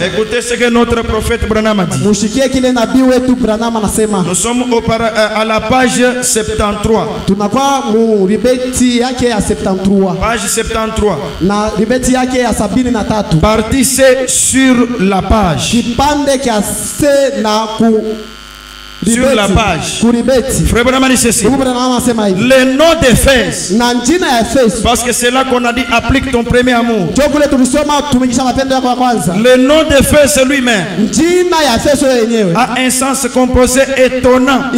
Écoutez ce que notre prophète Branham a dit. Nous sommes à la page 73. Page 73. Partie C sur la page. Sur la page, Frère Branham dit ceci. Le nom d'Éphèse, parce que c'est là qu'on a dit applique ton premier amour. Le nom d'Éphèse lui-même a un sens composé étonnant.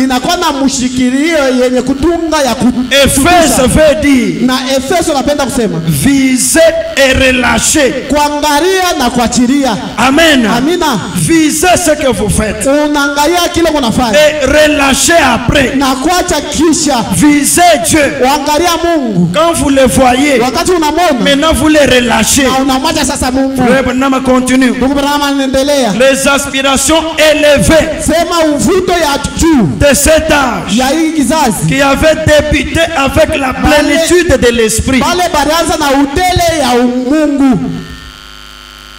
Éphèse veut dire viser et relâcher. Amen. Viser ce que vous faites et relâcher après. Visez Dieu. Quand vous le voyez, maintenant vous le relâchez. Frère Branham continue. Les aspirations élevées de cet âge qui avait débuté avec la plénitude de l'esprit.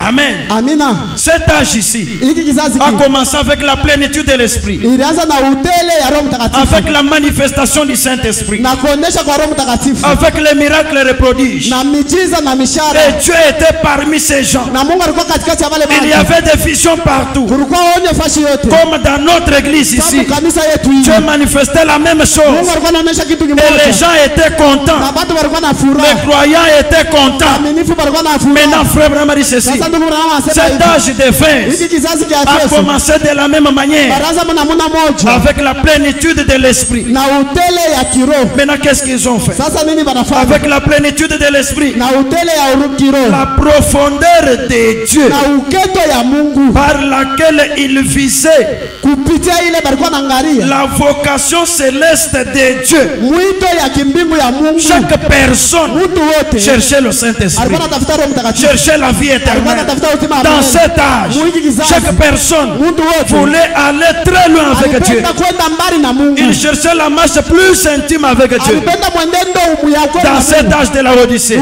Amen. Cet âge ici a commencé avec la plénitude de l'esprit, avec la manifestation du Saint-Esprit, avec les miracles et les prodiges. Et Dieu était parmi ces gens. Il y avait des visions partout. Comme dans notre église ici, Dieu manifestait la même chose. Et les gens étaient contents. Les croyants étaient contents. Maintenant, Frère Branham dit ceci. Cet âge d'Éphèse a commencé de la même manière, avec la plénitude de l'esprit. Maintenant, qu'est-ce qu'ils ont fait? Avec la plénitude de l'esprit, la profondeur de Dieu par laquelle il visait la vocation céleste de Dieu. Chaque personne cherchait le Saint-Esprit, cherchait la vie éternelle. Dans cet âge, chaque personne voulait aller très loin avec Dieu. Il cherchait la marche plus intime avec Dieu. Dans cet âge de la Odyssée,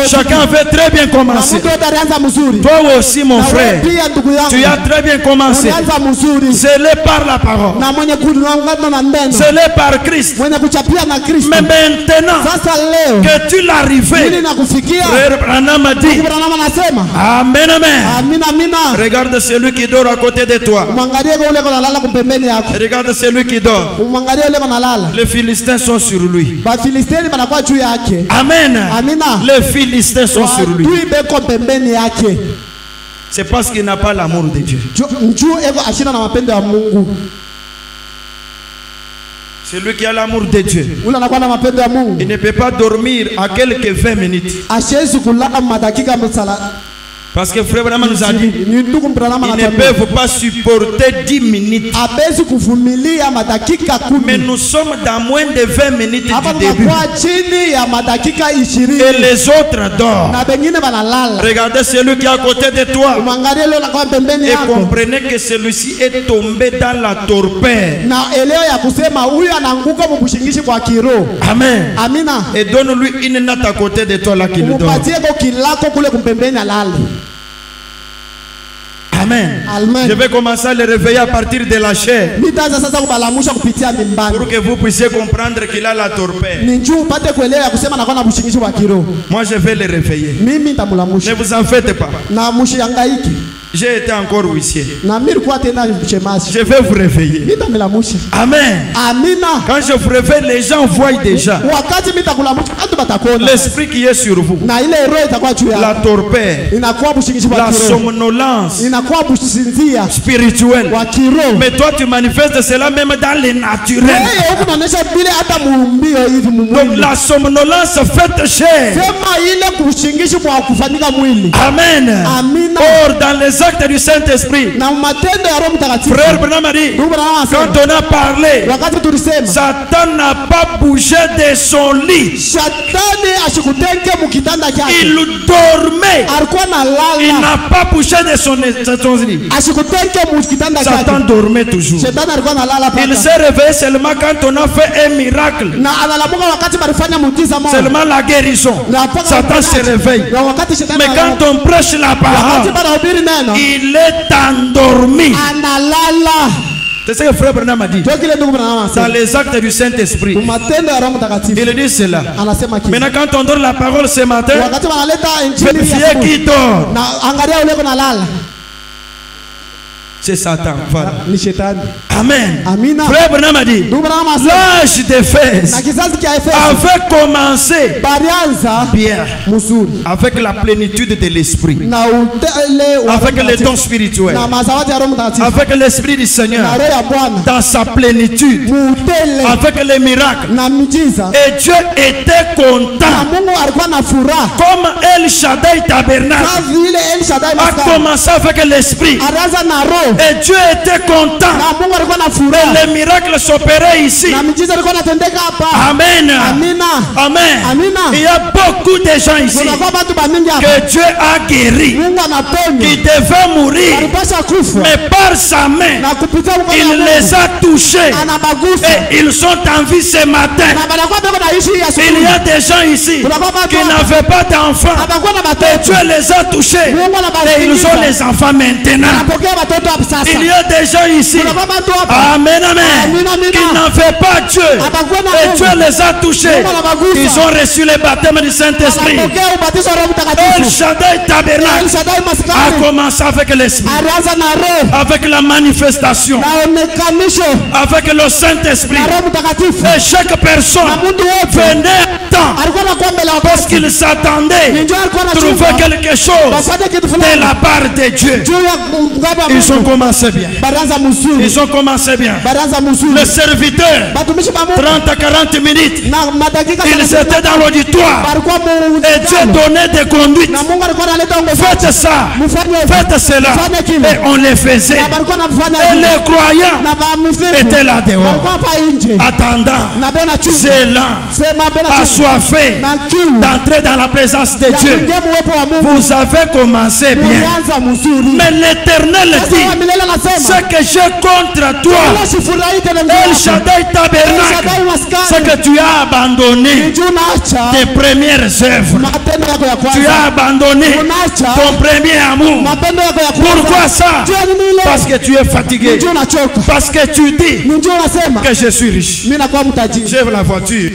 chacun avait très bien commencé. Toi aussi, mon frère, tu as très bien commencé. Scellé par la parole, scellé par Christ. Mais maintenant que tu l'arrivais, Frère Branham a dit Amen, amen. Regarde celui qui dort à côté de toi. Regarde celui qui dort. Les Philistins sont sur lui. Amen. Les Philistins sont sur lui. C'est parce qu'il n'a pas l'amour de Dieu. Celui qui a l'amour de Dieu, il ne peut pas dormir à quelques 20 minutes. Parce que frère Branham nous a dit, ils ne peuvent pas supporter 10 minutes. Mais nous sommes dans moins de 20 minutes du début. Et les autres dorment. Regardez celui qui est à côté de toi. Et comprenez que celui-ci est tombé dans la torpeur. Amen. Et donne-lui une natte à côté de toi là qui le donne. Amen. Je vais commencer à le réveiller à partir de la chair. Pour que vous puissiez comprendre qu'il a la torpeur. Moi je vais le réveiller. Ne vous en faites pas. J'ai été encore huissier. Je vais vous réveiller. Amen. Quand je vous réveille, les gens voient déjà l'esprit qui est sur vous. La torpeur, la somnolence spirituelle. Mais toi tu manifestes cela même dans les naturels. Donc la somnolence faite chair. Amen. Or dans les actes du Saint-Esprit, frère Branham a dit, quand on a parlé, Satan n'a pas bougé de son lit. Il dormait. Il n'a pas bougé de son lit. Satan dormait toujours. Il s'est réveillé seulement quand on a fait un miracle. Seulement la guérison. Satan se réveille. Mais quand on prêche la parole, il est endormi. C'est ce que frère Branham a dit. Dans les actes du Saint-Esprit, il dit cela. Maintenant quand on donne la parole ce matin, vérifiez qui dort. C'est Satan. Voilà. Amen. Frère Branham a dit, l'âge des fesses avait commencé bien avec la plénitude de l'esprit, avec les dons spirituels, avec l'esprit du Seigneur dans sa plénitude, avec les miracles. Et Dieu était content. Comme El Shaddai Tabernacle a commencé avec l'esprit, et Dieu était content. Et les miracles s'opéraient ici. Amen. Amen. Il y a beaucoup de gens ici que Dieu a guéri, qui devaient mourir, mais par sa main il les a touchés et ils sont en vie ce matin. Il y a des gens ici qui n'avaient pas d'enfants et Dieu les a touchés et ils ont des enfants maintenant. Il y a des gens ici, amen, amen, qui n'avaient pas Dieu et Dieu les a touchés. Ils ont reçu le baptême du Saint-Esprit. El Shaddai Tabernacle a commencé avec l'Esprit, avec la manifestation, avec le Saint-Esprit. Et chaque personne venait à temps parce qu'il s'attendait à trouver quelque chose de la part de Dieu. Ils ont commencé bien. Ils ont commencé bien. Le serviteur, 30 à 40 minutes, ils étaient dans l'auditoire et Dieu donnait des conduites. Faites ça, faites cela. Et on les faisait. Et les croyants étaient là dehors, attendant, zélant, assoiffés d'entrer dans la présence de Dieu. Vous avez commencé bien. Mais l'Éternel dit, ce que j'ai contre toi, El Shaddai Tabernacle, c'est que tu as abandonné tes premières œuvres. Tu as abandonné ton premier amour. Pourquoi ça? Parce que tu es fatigué. Parce que tu dis que je suis riche. J'ai la voiture.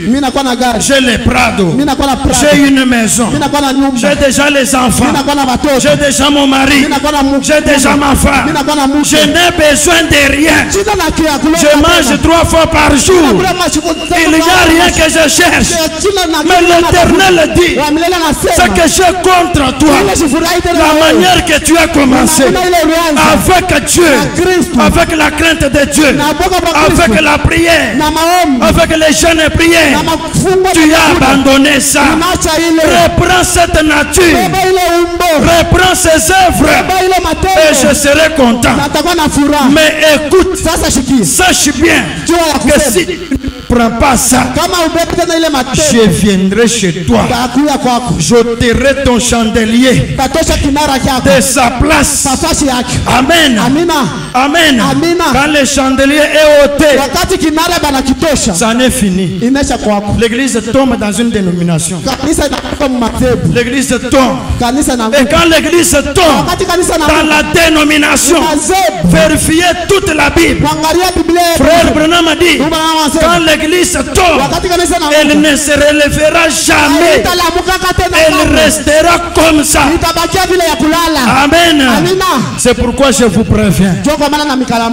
J'ai les prados. J'ai une maison. J'ai déjà les enfants. J'ai déjà mon mari. J'ai déjà ma femme. Je n'ai besoin de rien. Je mange 3 fois par jour. Il n'y a rien que je cherche. Mais l'Éternel dit, ce que j'ai contre toi, la manière que tu as commencé, avec Dieu, avec la crainte de Dieu, avec la prière, avec les jeunes prières, tu as abandonné ça. Reprends cette nature Reprends ses œuvres et je serai content. Mais écoute, sache bien que si tu ne prends pas ça, je viendrai chez toi. J'ôterai ton chandelier de sa place. Amen. Amen. Quand le chandelier est ôté, ça n'est fini. L'église tombe dans une dénomination. L'église tombe. Et quand l'église tombe dans la dénomination, vérifiez toute la Bible. Frère Branham a dit, quand l'église tombe, elle ne se relèvera jamais. Elle restera comme ça. Amen. C'est pourquoi je vous préviens.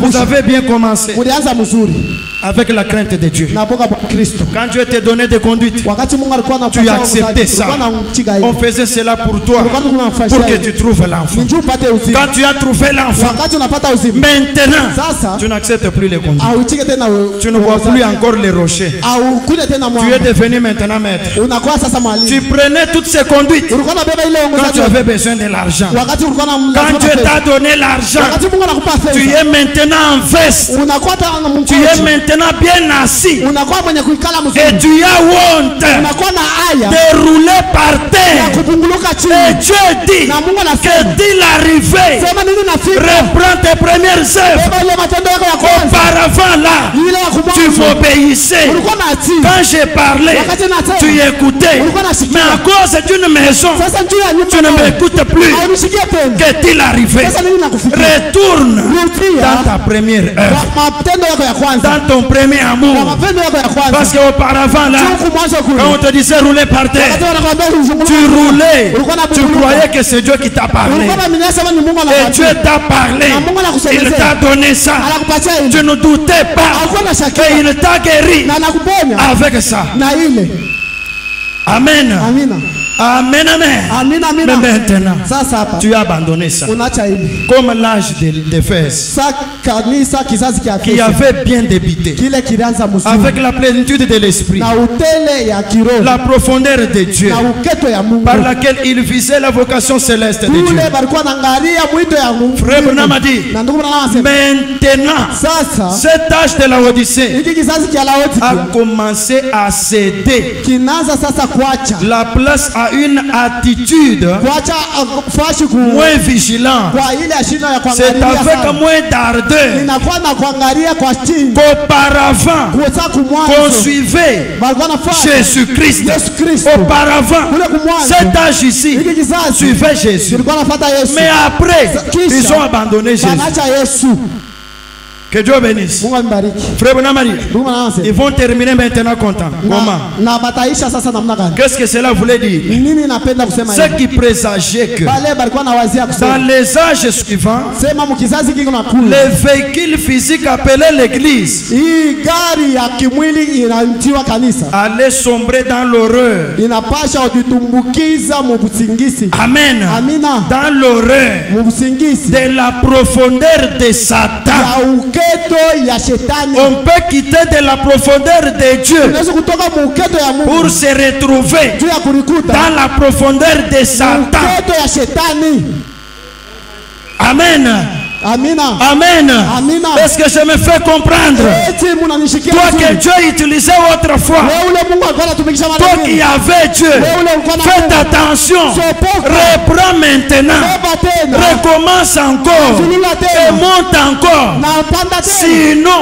Vous avez bien commencé avec la crainte de Dieu. Quand Dieu t'a donné des conduites, tu as accepté ça. On faisait cela pour toi, pour que tu trouves l'enfant. Quand tu as trouvé l'enfant, maintenant, tu n'acceptes plus les conduites. Tu ne vois plus encore les rochers. Tu es devenu maintenant maître. Tu prenais toutes ces conduites quand tu avais besoin de l'argent. Quand Dieu t'a donné l'argent, tu es maintenant en veste. Tu es maintenant bien assis. Et tu as honte de rouler par terre. Et Dieu dit que dès l'arrivée, reprends tes premières œuvres. Auparavant là, tu m'obéissais. Quand j'ai parlé, tu écoutais. Mais à cause d'une maison, tu ne m'écoutes plus. Qu'est-il arrivé? Retourne dans ta première œuvre, dans ton premier amour. Parce qu'auparavant là, quand on te disait rouler par terre, tu roulais. Tu croyais que c'est Dieu qui t'a parlé. Et Dieu t'a parlé. Il t'a donné ça. Tu ne doutais pas. Et il t'a guéri avec ça. Amen. Amen, amen. Mais maintenant, tu as abandonné ça. Comme l'âge d'Éphèse, qui avait bien débuté, avec la plénitude de l'esprit, la profondeur de Dieu, par laquelle il visait la vocation céleste de Dieu. Frère Branham a dit, maintenant, cet âge de la Odyssée a commencé à céder la place à une attitude moins vigilante. C'est avec moins d'ardeur qu'auparavant qu'on suivait Jésus-Christ. Auparavant, cet âge ici suivait Jésus. Mais après, ils ont abandonné Jésus. Que Dieu bénisse. Frère Bonamari, ils vont terminer maintenant content. Comment? Qu'est-ce que cela voulait dire? Ce qui présageait que dans les âges suivants, les véhicules physiques appelés l'église allaient sombrer dans l'horreur. Amen. Dans l'horreur de la profondeur de Satan. On peut quitter de la profondeur de Dieu pour se retrouver dans la profondeur de Satan. Amen. Amen. Est-ce que je me fais comprendre? Toi que Dieu utilisait autrefois, toi qui avais Dieu, faites attention. Reprends maintenant. Recommence encore. Et monte encore. Sinon,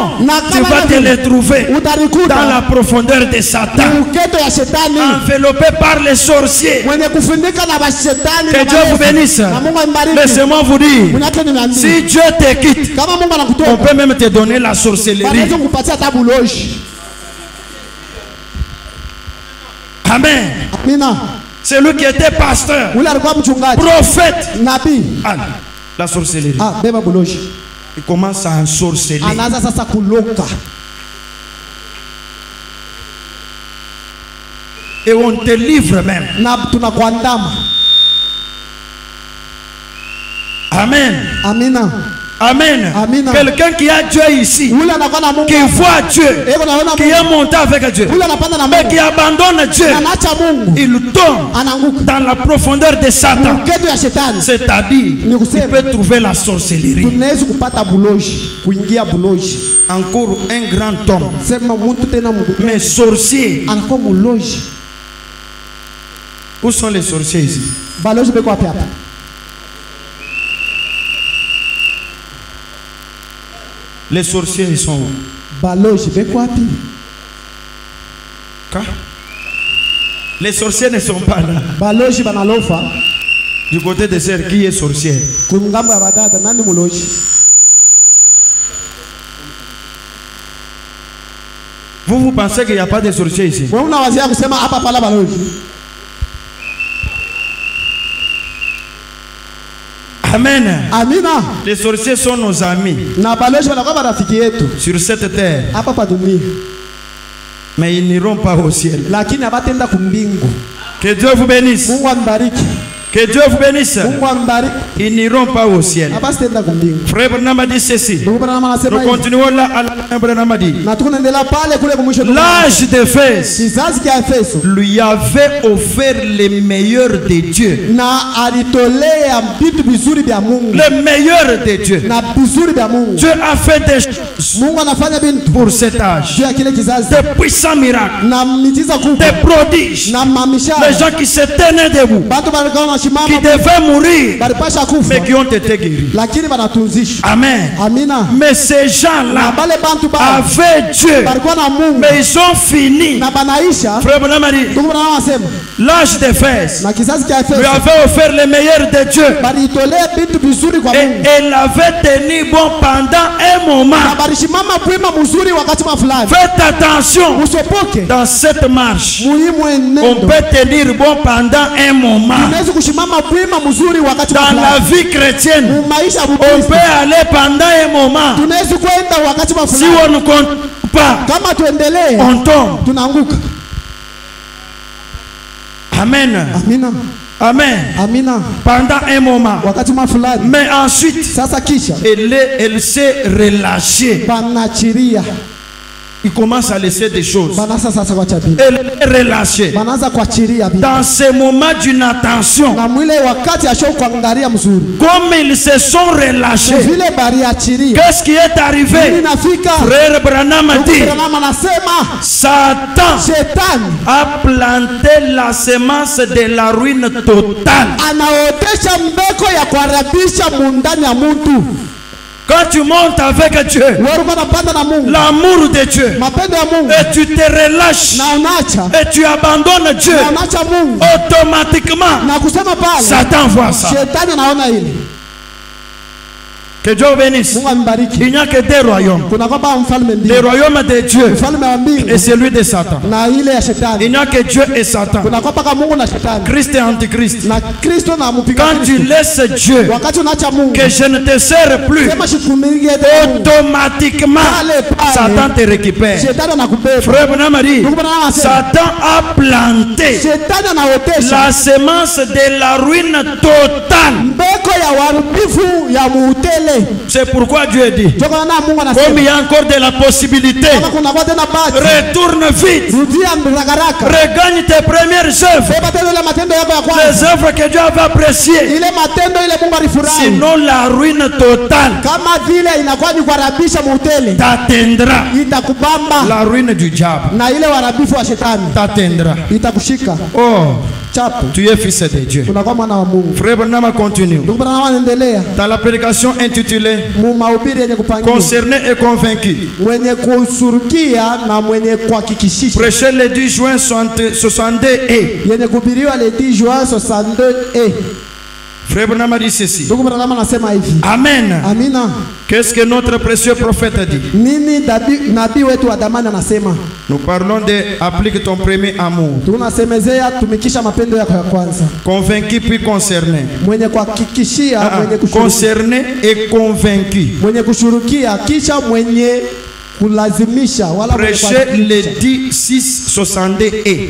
tu vas te retrouver dans la profondeur de Satan, enveloppé par les sorciers. Que Dieu vous bénisse. Laissez-moi vous dire, si Dieu te quitte, on peut même te donner la sorcellerie. Amen. Celui qui était pasteur, prophète, la sorcellerie. Il commence à ensorceler. Et on te livre même. Amen. Amen. Quelqu'un qui a Dieu ici, qui voit Dieu, qui est monté avec Dieu, mais qui abandonne Dieu, il tombe dans la profondeur de Satan. C'est-à-dire, il peut trouver la sorcellerie. Encore un grand homme, mais sorcier. Où sont les sorciers ici? Les sorciers, ils sont où? Les sorciers ne sont pas là. Du côté de celle qui est sorcière. Vous pensez qu'il n'y a pas de sorciers ici? Amen. Amina. Les sorciers sont nos amis sur cette terre, mais ils n'iront pas au ciel. Que Dieu vous bénisse. Que Dieu vous bénisse. Ils n'iront pas au ciel. Frère Branham a dit ceci. Nous continuons là à la dit. L'âge d'Éphèse lui avait offert les meilleurs de Dieu. Le meilleur de Dieu. Dieu a fait des choses pour cet âge. Des puissants miracles. Des prodiges. Les gens qui se tenaient debout, qui devaient mourir, mais qui ont été guéris. Amen. Mais ces gens-là avaient Dieu, mais ils ont fini. Frère Branham a dit, l'âge d'Éphèse lui avait offert le meilleur de Dieu, et elle avait tenu bon pendant un moment. Faites attention, dans cette marche on peut tenir bon pendant un moment. Dans la vie chrétienne, on peut aller pendant un moment. Si on ne compte pas, on tombe. Amen. Amen. Pendant un moment. Mais ensuite, elle s'est relâchée. Il commence à laisser des choses. Elle est relâchée. Dans ces moments d'une attention, comme ils se sont relâchés, qu'est-ce qui est arrivé? Frère Branham a dit, Satan a planté la semence de la ruine totale. Quand tu montes avec Dieu, l'amour de Dieu, et tu te relâches, et tu abandonnes Dieu, automatiquement, Satan voit ça. Que Dieu bénisse. Il n'y a que deux royaumes. Le royaume de Dieu et celui de Satan. Il n'y a que Dieu et Satan. Christ et Antichrist. Quand tu laisses Dieu, que je ne te sers plus, automatiquement Satan te récupère. Frère Branham a dit, Satan a planté la semence de la ruine totale. C'est pourquoi Dieu dit, comme il y a encore de la possibilité, retourne vite, regagne tes premières œuvres, les œuvres que Dieu avait appréciées. Sinon la ruine totale t'atteindra. La ruine du diable t'atteindra. Oh, tu es fils de Dieu. Frère Branham continue dans la prédication intitulée Concerné et convaincu. Prêché le 10 juin 62 et Frère Branham a dit ceci. Amen. Qu'est-ce que notre précieux prophète a dit? Nous parlons de applique ton premier amour. Convaincu puis concerné. Concerné et convaincu. Prêcher le 10 6 62 et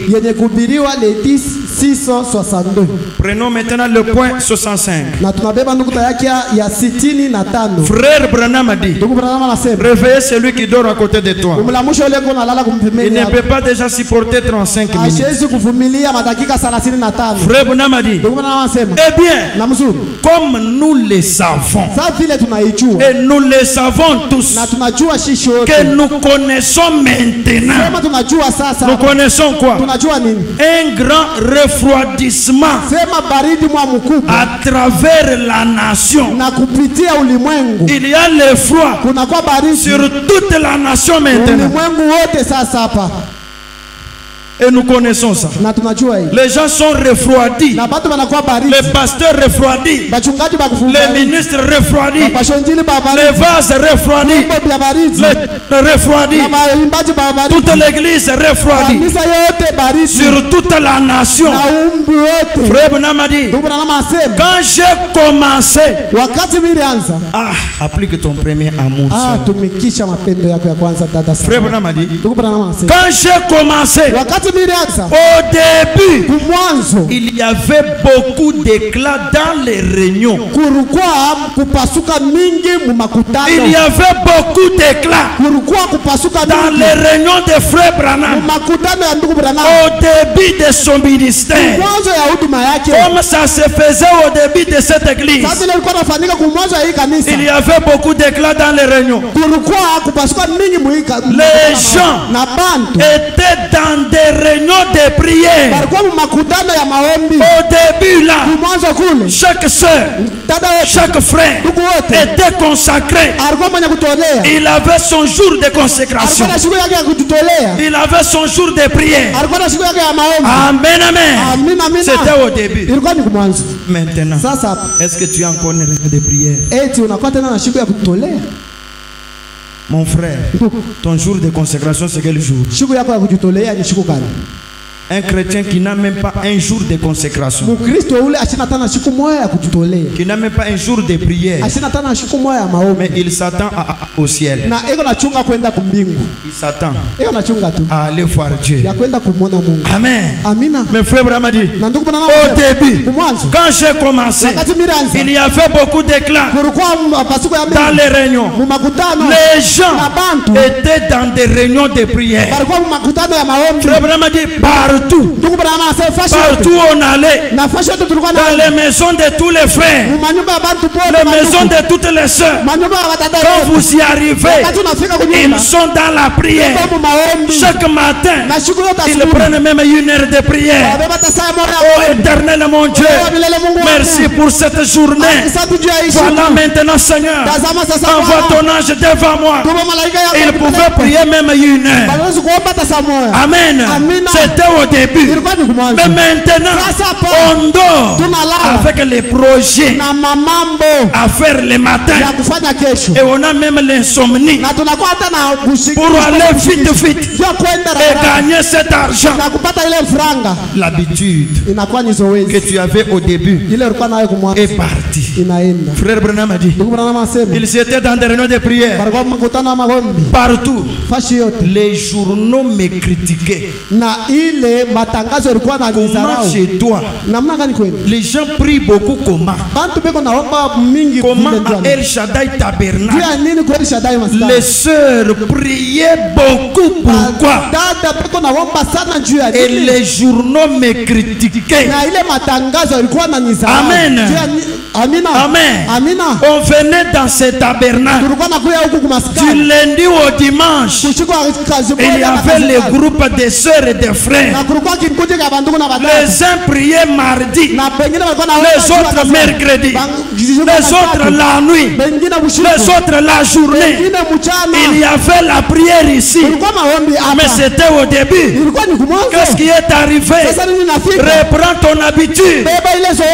662. Prenons maintenant le point 65. Na tunabeba nukuta yake ya 65. Frère Branham a dit, Ndugu Branham anasema, réveillez celui qui dort à côté de toi. umlamushe yule uko nalala Il kumpembeni ne yako. peut pas déjà supporter 35 minutes. Hashezi kuvumilia madakika 35. Frère Branham a dit, Ndugu Branham anasema, eh bien, na mzuri, comme nous le savons, sasa vile tunaijua et nous le savons tous, na tunajua sisi wote, que nous connaissons maintenant. sema tunajua sasa, Nous connaissons quoi? tunajua nini? Un grand refroidissement Sema baridi mwa mkubwa à travers la nation. na kupitia ulimwengu. Il y a le froid Kuna kwa baridi sur toute la nation maintenant. ulimwengu wote sasa hapa, Et nous connaissons ça. na tunajua hii. Les gens sont refroidis. Na batu banakuwa baridi, Les pasteurs refroidis. bachungaji bakufunga, Les ministres refroidis. bashonjili ba Les baridi, vases refroidis. bya baridi, Les refroidis. na maimbaji ba baridi, Toute l'église refroidie. kanisa yote baridi, Sur toute la nation. na umbi wote. Frère Branham a dit, Ndugu Branham anasema, quand j'ai commencé, wakati nilianza, applique ton premier amour. Sœur. tumikisha mapendo yako ya kwanza dada. Frère Branham a dit, Ndugu Branham anasema, quand j'ai commencé, wakati nilianza, au début, kumwanzo il y avait beaucoup d'éclats dans les réunions. kulikuwa kupasuka mingi mu makutano, Il y avait beaucoup d'éclats kulikuwa kupasuka dans mingi les réunions de Frère mu Branham. makutano ya ndugu Branham, Au début de son ministère, mwanzo ya huduma yake. comme ça se faisait au début de cette église, Sasa ile ilikuwa inafanyika kumwanzo ya hii kanisa, il y avait beaucoup d'éclats dans les réunions. kulikuwa kupasuka mingi mu hii Les gens na bantu étaient dans des réunions de prière. walikuwa mu makutano ya maombi. Au début là, Kumwanzo kule chaque soeur, dada wetu chaque frère ndugu wote était consacré. alikuwa mwenye kutolea, Il avait son jour de consécration. alikuwa na siku yake ya kujitolea, Il avait son jour de prière. alikuwa na siku yake ya maombi. Amen, amen. Amina, amina. C'était au début. Ilikuwa ni kumwanzo. Maintenant, Sasa hapa est-ce que tu as encore une réunion de prière? eti unakuwa tena na siku ya kujitolea. Mon frère, ton jour de consécration, c'est quel jour? Siku yako ya kujitolea ni siku gani? Un chrétien qui n'a même pas un jour de consécration, Mkristo ule ashina tana siku moja ya kujitolea, qui n'a même pas un jour de prière, ashina tana siku moja ya mais maombi, il s'attend au ciel. na iko nachunga kwenda kumbingu, Il s'attend iko nachunga tu à aller voir Dieu. ya kwenda kumwona Mungu. Amen. Amina. Mes frères Branham a dit, Na ndugu Branham au début, kumwanzo, quand j'ai commencé, wakati milianza il y avait beaucoup d'éclats kulikuwa mapasuko ya dans mingi les réunions. mu makutano, Les gens na bantu étaient dans des réunions de prière. walikuwa mu makutano ya maombi. Frère Branham a dit, partout, Ndugu Branham anasema fashi partout yote, on allait, na fashi yote tulikuwa dans na les maisons de tous les frères, mu manyumba ya bantu pote, les maisons de toutes les sœurs. manyumba ya watata Quand wote. vous y arrivez, Wakati unafika kunyumba ils sont dans la prière. mu maombi, Chaque matin, na siku yote ils asubuhi prennent même une heure de prière. wabeba tasaa moja Oh ya éternel mon Dieu, Mungu. Milele Mungu wangu. merci pour cette journée. Asante juu ya hii Voilà siku. maintenant Seigneur, Tazama sasa envoie Bwana. ton ange devant moi. Tuma malaika yako Il pouvait prier même une heure. Balozi kuomba tasaa moja. Amen. Amina. C'était au début. Ilikuwa ni kumwanzo. Mais maintenant, Sasa pa on dort tunalala avec les projets na mamambo à faire le matin. ya kufanya kesho. Et on a même l'insomnie Na tunakuwa hata na kushika pour aller vite, vite ya kwenda et raha gagner cet argent. na kupata ile franga L'habitude inakuwa ni que zoezi. tu avais au début Ile ulikuwa nayo kumwanzo est partie. inaenda. Frère Branham a dit, Ndugu Branham anasema ils étaient dans des réunions de prière. walikuwa mkutano wa maombi Partout, fashi yote, les journaux me critiquaient. na ile matangazo yalikuwa na Comment nizarau. chez toi, Namna gani kweli? les gens prient beaucoup comment? Bantu beko naomba mingi Comment vile à ndio. El Shaddai Juu Tabernacle, ya nini kweli Shaddai maskani? les sœurs priaient beaucoup. Pourquoi? Dada beko naomba sana juu ya Et nini? les journaux me critiquaient. Na ile matangazo yalikuwa na nizarau. Amen. Juu ya ni- Amina. Amen. Amina. On venait dans ce tabernacle Tulikuwa nakuya huku du kumaskani. lundi au dimanche. Kushikwa kazi Il y moja na avait kazi les moja. groupes de sœurs et de frères. Na kulikuwa kikundi cha bandugu na badada. Les uns priaient mardi, Na pengine walikuwa na les autres mercredi, les autres la nuit, Pengine usiku. les autres la journée. Pengine mchana. Il y avait la prière ici. Kulikuwa maombi Mais hapa. c'était au début. Ilikuwa ni kumwanzo. Qu'est-ce qui est arrivé? Sasa nini nafika? Reprends ton habitude. Beba ile zoezi.